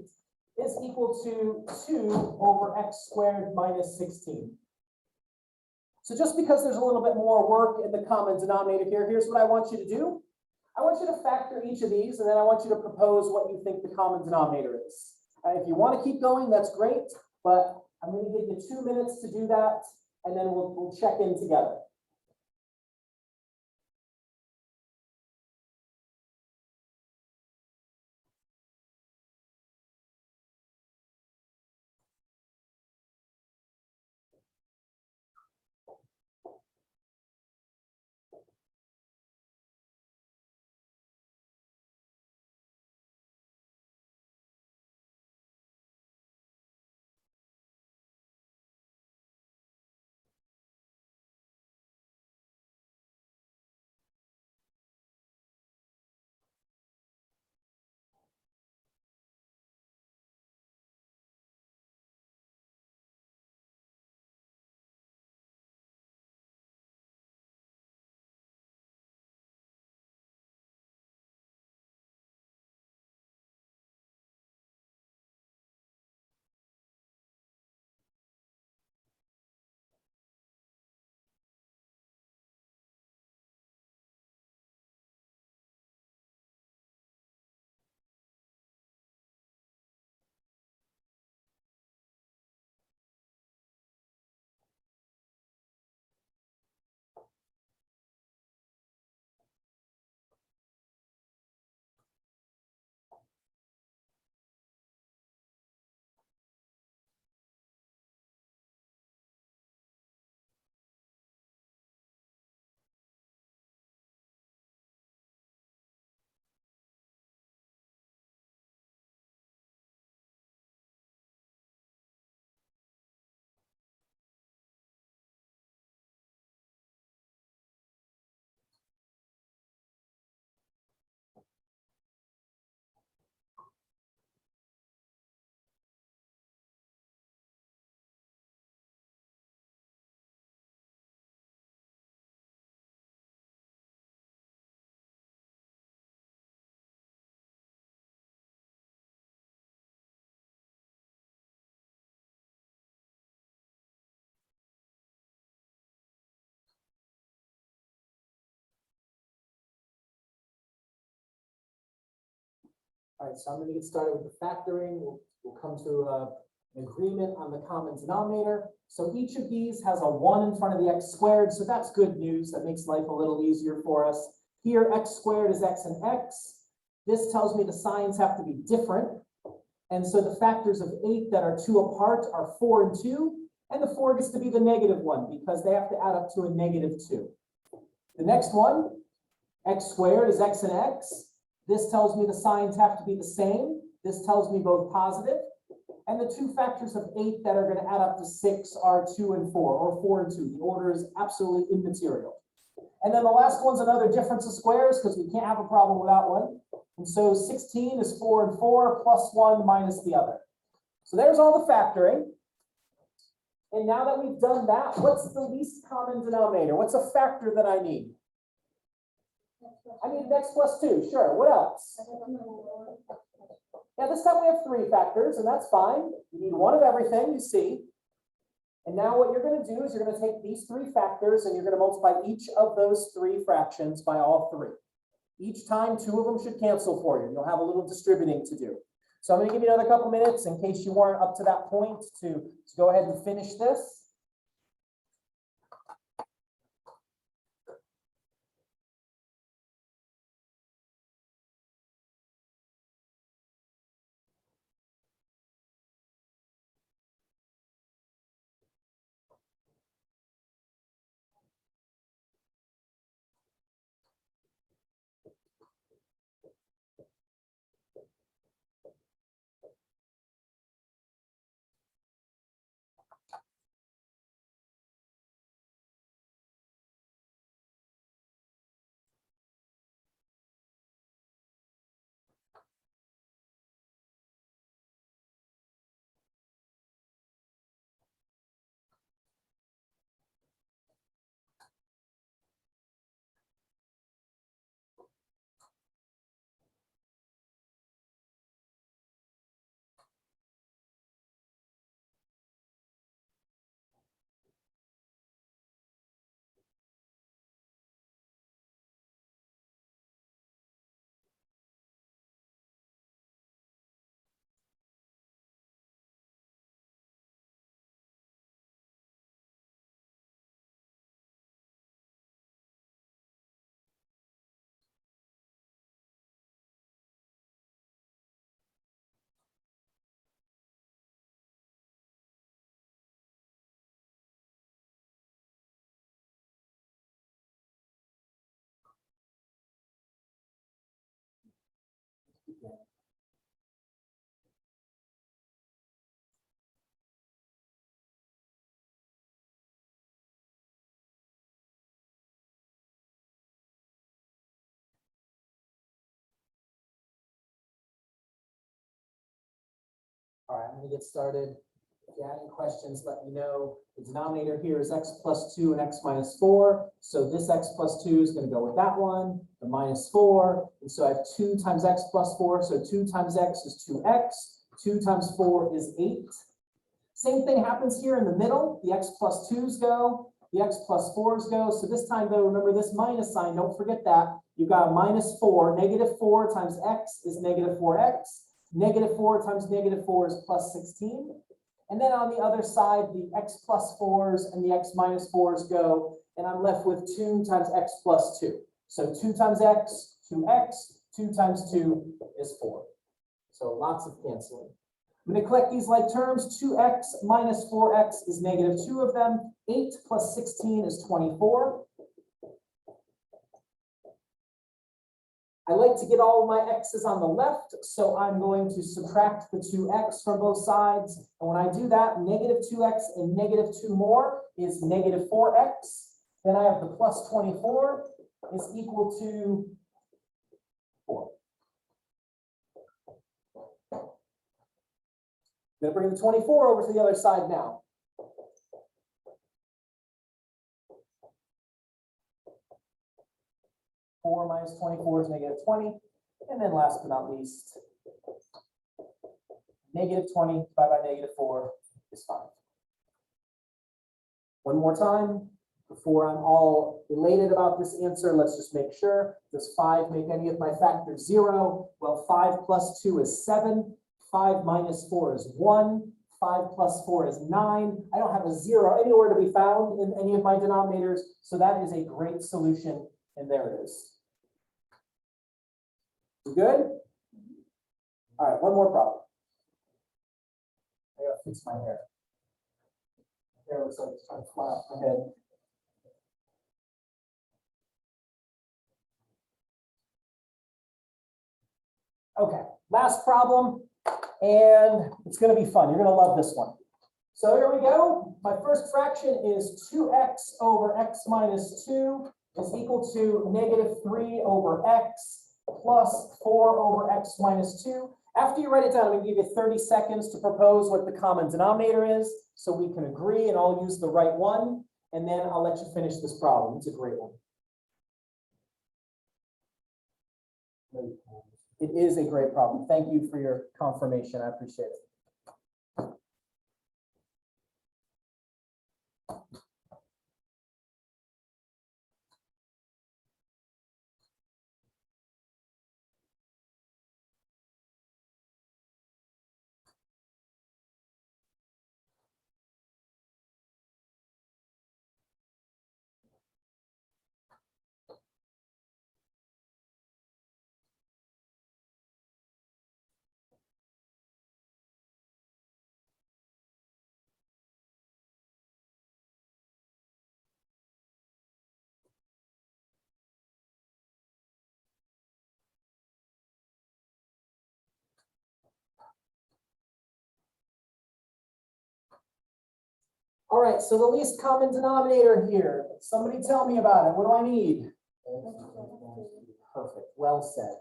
is equal to 2 over x squared minus 16. So just because there's a little bit more work in the common denominator here, here's what I want you to do. I want you to factor each of these, and then I want you to propose what you think the common denominator is. If you want to keep going, that's great, but I'm going to give you 2 minutes to do that, and then we'll check in together. All right, so I'm gonna get started with the factoring. We'll come to an agreement on the common denominator. So each of these has a 1 in front of the x squared, so that's good news. That makes life a little easier for us. Here, x squared is x and x. This tells me the signs have to be different. And so the factors of 8 that are 2 apart are 4 and 2. And the 4 gets to be the negative one because they have to add up to a -2. The next one, x squared is x and x. This tells me the signs have to be the same. This tells me both positive. And the 2 factors of 8 that are going to add up to 6 are 2 and 4, or 4 and 2. The order is absolutely immaterial. And then the last one's another difference of squares because we can't have a problem without one. And so 16 is 4 and 4 plus 1 minus the other. So there's all the factoring. And now that we've done that, what's the least common denominator? What's a factor that I need? I need x plus 2, sure. What else? Yeah, this time we have 3 factors, and that's fine. You need 1 of everything, you see. And now what you're going to do is you're going to take these 3 factors and you're going to multiply each of those 3 fractions by all 3. Each time, 2 of them should cancel for you. You'll have a little distributing to do. So I'm going to give you another couple minutes in case you weren't up to that point to go ahead and finish this. All right, I'm going to get started. If you have any questions, let me know. The denominator here is x plus 2 and x minus 4. So this x plus 2 is going to go with that one, the minus 4. And so I have 2 times x plus 4. So 2 times x is 2x. 2 times 4 is 8. Same thing happens here in the middle. The x plus 2's go. The x plus 4's go. So this time, though, remember this minus sign. Don't forget that. You've got a minus 4. Negative 4 times x is negative 4x. Negative 4 times negative 4 is plus 16. And then on the other side, the x plus 4s and the x minus 4s go, and I'm left with 2 times x plus 2. So 2 times x, 2x, 2 times 2 is 4. So lots of canceling. I'm going to collect these like terms. 2x minus 4x is negative 2 of them. 8 plus 16 is 24. I like to get all of my x's on the left, so I'm going to subtract the 2x from both sides. And when I do that, negative 2x and negative 2 more is negative 4x. Then I have the plus 24 is equal to 4. I'm going to bring the 24 over to the other side now. Four minus 24 is negative 20. And then last but not least, negative 20 divided by negative 4 is 5. One more time. Before I'm all elated about this answer, let's just make sure. Does 5 make any of my factors 0? Well, 5 plus 2 is 7. 5 minus 4 is 1. 5 plus 4 is 9. I don't have a 0 anywhere to be found in any of my denominators, so that is a great solution, and there it is. We good? All right, one more problem. I gotta fix my hair. Hair looks like it's trying to fly off my head. Okay, last problem, and it's gonna be fun. You're gonna love this one. So here we go. My first fraction is 2x over x minus 2 is equal to negative 3 over x plus 4 over x minus 2. After you write it down, I'm gonna give you 30 seconds to propose what the common denominator is, so we can agree and I'll use the right one, and then I'll let you finish this problem. It's a great one. It is a great problem. Thank you for your confirmation. I appreciate it. All right, so the least common denominator here. Somebody tell me about it. What do I need? Perfect. Well said.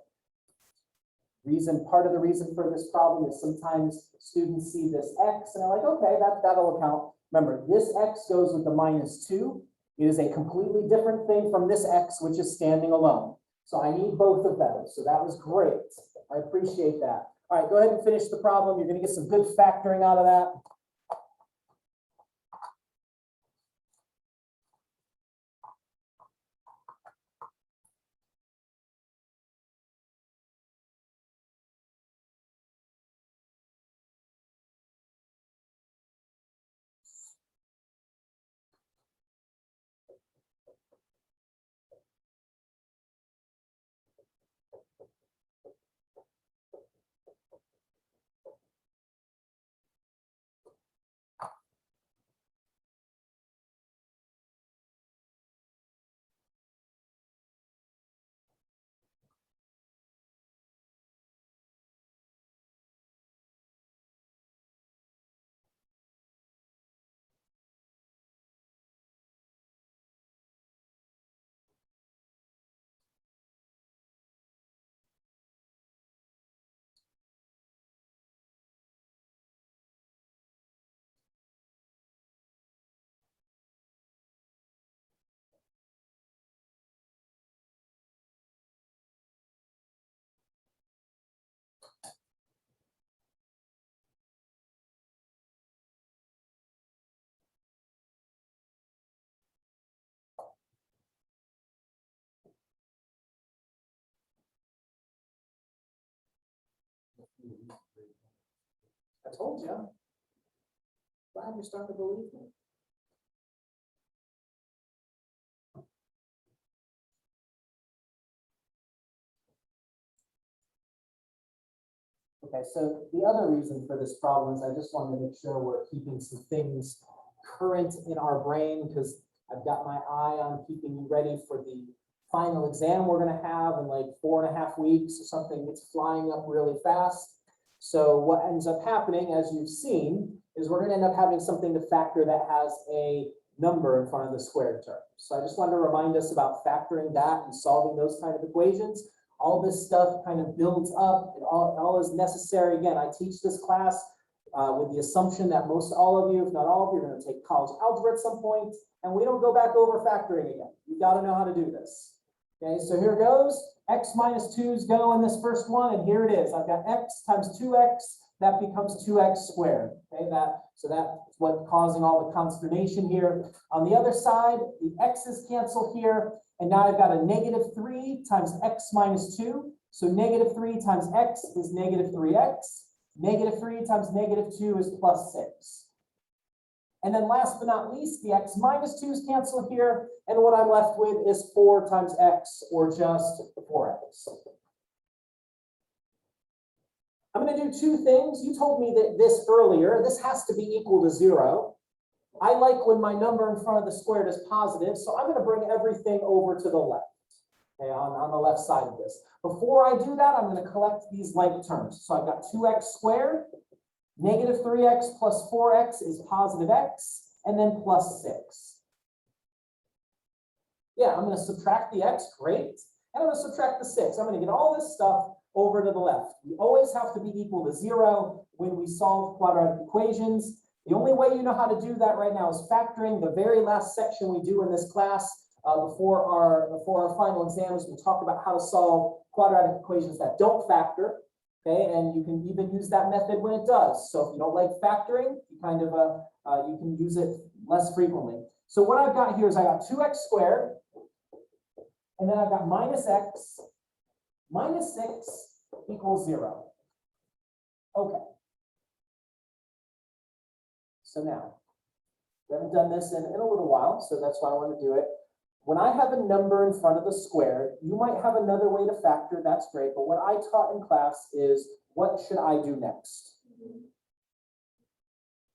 Part of the reason for this problem is sometimes students see this x and they're like, okay, that'll account. Remember, this x goes with the minus 2. It is a completely different thing from this x, which is standing alone. So I need both of those. So that was great. I appreciate that. All right, go ahead and finish the problem. You're going to get some good factoring out of that. I told you. Glad you're starting to believe me. Okay, so the other reason for this problem is I just wanted to make sure we're keeping some things current in our brain, because I've got my eye on keeping you ready for the final exam we're going to have in like 4.5 weeks or something. It's flying up really fast. So what ends up happening, as you've seen, is we're going to end up having something to factor that has a number in front of the squared term. So I just wanted to remind us about factoring that and solving those kind of equations. All this stuff kind of builds up. It all is necessary. Again, I teach this class with the assumption that most all of you, if not all of you, are going to take college algebra at some point, and we don't go back over factoring again. You've got to know how to do this. Okay, so here goes. X minus 2's go in this first one, and here it is. I've got x times 2x that becomes 2x squared. Okay, so that's what's causing all the consternation here. On the other side, the x's cancel here, and now I've got a -3 times x minus 2. So -3 times x is -3x. -3 times -2 is +6. And then last but not least, the x minus 2's cancel here, and what I'm left with is 4 times x, or just 4x. I'm going to do two things. You told me that this earlier. This has to be equal to 0. I like when my number in front of the squared is positive, so I'm going to bring everything over to the left, okay, on the left side of this. Before I do that, I'm going to collect these like terms. So I've got 2x squared, -3x plus 4x is positive x, and then +6. Yeah, I'm going to subtract the x, great, and I'm going to subtract the 6. I'm going to get all this stuff over to the left. We always have to be equal to 0 when we solve quadratic equations. The only way you know how to do that right now is factoring. The very last section we do in this class before our final exams, we talk about how to solve quadratic equations that don't factor. Okay, and you can even use that method when it does. So if you don't like factoring, you kind of you can use it less frequently. So what I've got here is I got 2x squared, and then I've got -x minus 6 equals 0. Okay. So now, we haven't done this in a little while, so that's why I want to do it. When I have a number in front of the square, you might have another way to factor, that's great, but what I taught in class is, what should I do next?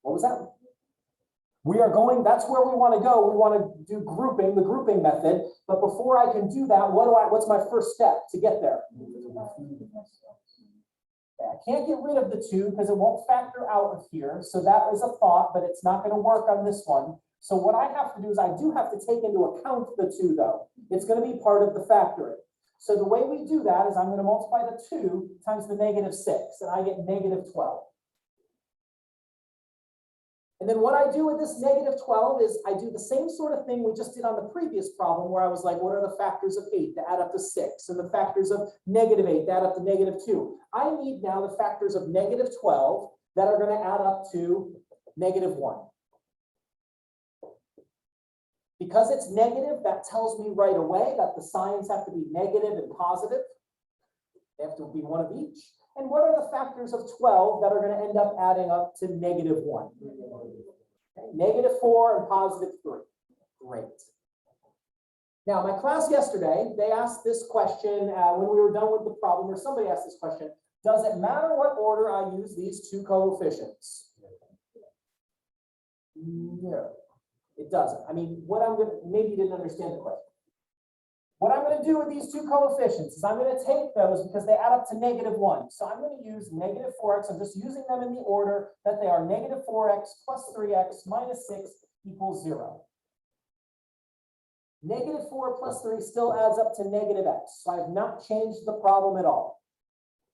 What was that? We are going, that's where we want to go. We want to do grouping, the grouping method, but before I can do that, what's my first step to get there? I can't get rid of the 2 because it won't factor out of here. So that is a thought, but it's not going to work on this one. So what I have to do is I do have to take into account the 2 though. It's going to be part of the factoring. So the way we do that is I'm going to multiply the 2 times the -6 and I get -12. And then what I do with this -12 is I do the same sort of thing we just did on the previous problem where I was like, what are the factors of 8 to add up to 6 and the factors of -8 to add up to -2. I need now the factors of -12 that are going to add up to -1. Because it's negative, that tells me right away that the signs have to be negative and positive. They have to be one of each. And what are the factors of 12 that are going to end up adding up to -1? Okay, -4 and +3. Great. Now, my class yesterday, they asked this question when we were done with the problem, or somebody asked this question, does it matter what order I use these 2 coefficients? No, it doesn't. I mean, maybe you didn't understand the question. What I'm going to do with these 2 coefficients is I'm going to take those because they add up to -1. So I'm going to use -4x. I'm just using them in the order that they are -4x plus 3x minus 6 equals 0. -4 plus 3 still adds up to -x. So I have not changed the problem at all.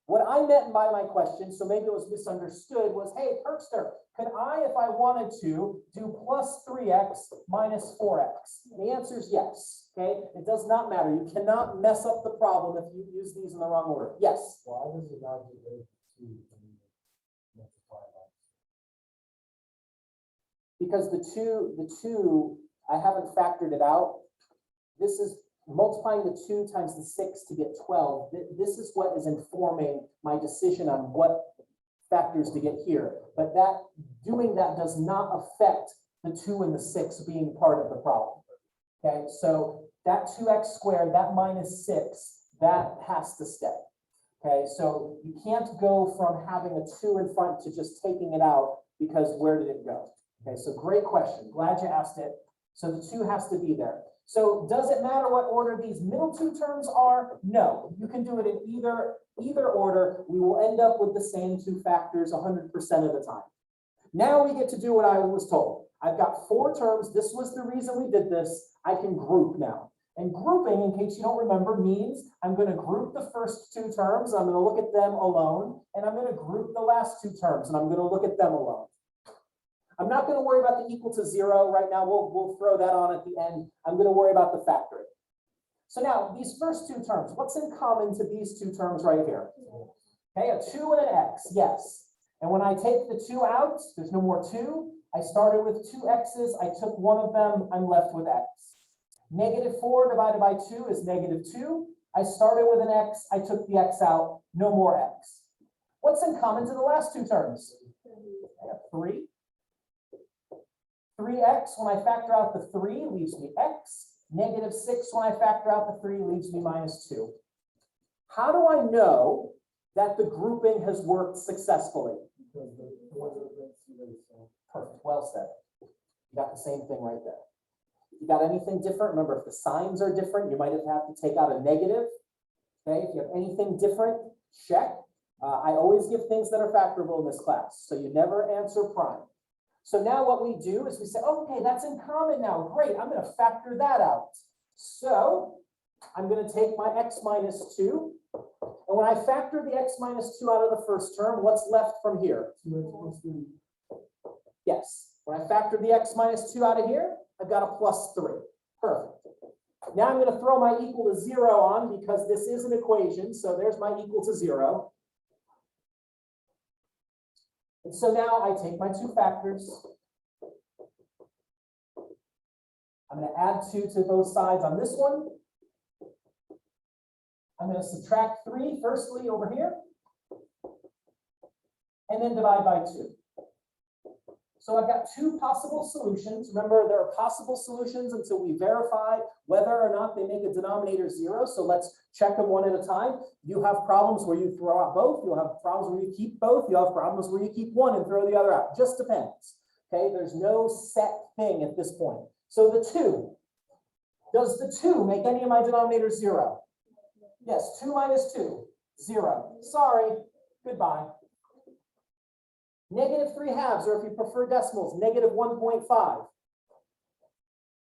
What I meant by my question, so maybe it was misunderstood, was, hey, Kirkster, could I, if I wanted to, do plus 3x minus 4x? And the answer is yes, okay? It does not matter. You cannot mess up the problem if you use these in the wrong order. Yes? Why does it not get rid of 2 when you multiply by? Because the two, I haven't factored it out. This is multiplying the 2 times the 6 to get 12. This is what is informing my decision on what factors to get here. But doing that does not affect the 2 and the 6 being part of the problem. Okay, so that 2x squared, that -6, that has to stay. Okay, so you can't go from having a 2 in front to just taking it out because where did it go? Okay, so great question. Glad you asked it. So the 2 has to be there. So does it matter what order these middle 2 terms are? No, you can do it in either order. We will end up with the same 2 factors 100% of the time. Now we get to do what I was told. I've got 4 terms. This was the reason we did this. I can group now. And grouping, in case you don't remember, means I'm going to group the first 2 terms. I'm going to look at them alone. And I'm going to group the last 2 terms. And I'm going to look at them alone. I'm not going to worry about the equal to 0 right now. We'll throw that on at the end. I'm going to worry about the factoring. So now these first 2 terms, what's in common to these 2 terms right here? Okay, a 2 and an x, yes. And when I take the 2 out, there's no more 2. I started with 2 x's. I took one of them. I'm left with x. -4 divided by 2 is -2. I started with an x. I took the x out. No more x. What's in common to the last 2 terms? I have 3. 3x, when I factor out the 3, leaves me x. -6, when I factor out the 3, leaves me -2. How do I know that the grouping has worked successfully? Because the ones that are zero, so. Perfect, well said. You got the same thing right there. You got anything different? Remember, if the signs are different, you might have to take out a negative. Okay, if you have anything different, check. I always give things that are factorable in this class, so you never answer prime. So now what we do is we say, okay, that's in common now. Great, I'm going to factor that out. So I'm going to take my x minus 2. And when I factor the x minus 2 out of the first term, what's left from here? 2x plus 3. Yes. When I factor the x minus 2 out of here, I've got a plus 3. Perfect. Now I'm going to throw my equal to 0 on because this is an equation. So there's my equal to 0. And so now I take my 2 factors. I'm going to add 2 to both sides on this one. I'm going to subtract 3 firstly over here. And then divide by 2. So I've got 2 possible solutions. Remember, there are possible solutions until we verify whether or not they make a denominator 0. So let's check them one at a time. You have problems where you throw out both. You'll have problems where you keep both. You'll have problems where you keep one and throw the other out. Just depends. Okay, there's no set thing at this point. So the 2, does the 2 make any of my denominators 0? Yes, 2 minus 2, 0. Sorry, goodbye. -3/2, or if you prefer decimals, -1.5.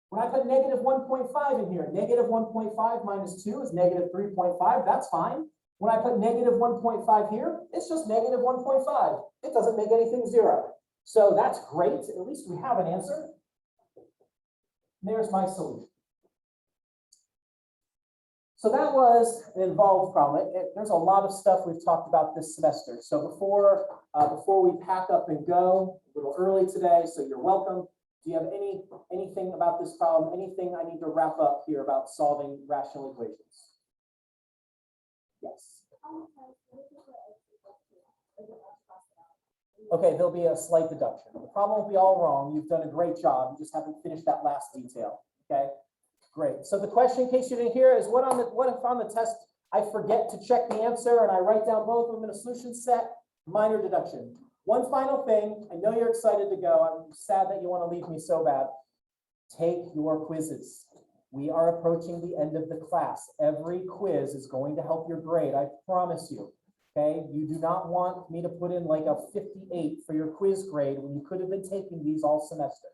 When I put -1.5 in here, -1.5 minus 2 is -3.5. That's fine. When I put -1.5 here, it's just -1.5. It doesn't make anything 0. So that's great. At least we have an answer. There's my solution. So that was an involved problem. There's a lot of stuff we've talked about this semester. So before we pack up and go, a little early today, so you're welcome. Do you have anything about this problem? Anything I need to wrap up here about solving rational equations? Yes. Okay, there'll be a slight deduction. The problem won't be all wrong. You've done a great job. You just haven't finished that last detail. Okay. Great. So the question, in case you didn't hear, is what if on the test I forget to check the answer and I write down both of them in a solution set? Minor deduction. One final thing. I know you're excited to go. I'm sad that you want to leave me so bad. Take your quizzes. We are approaching the end of the class. Every quiz is going to help your grade. I promise you. Okay. You do not want me to put in like a 58 for your quiz grade when you could have been taking these all semester.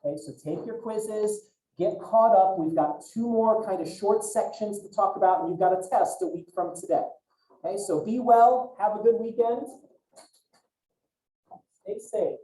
Okay. So take your quizzes. Get caught up. We've got 2 more kind of short sections to talk about, and you've got a test a week from today. Okay, so be well. Have a good weekend. Stay safe.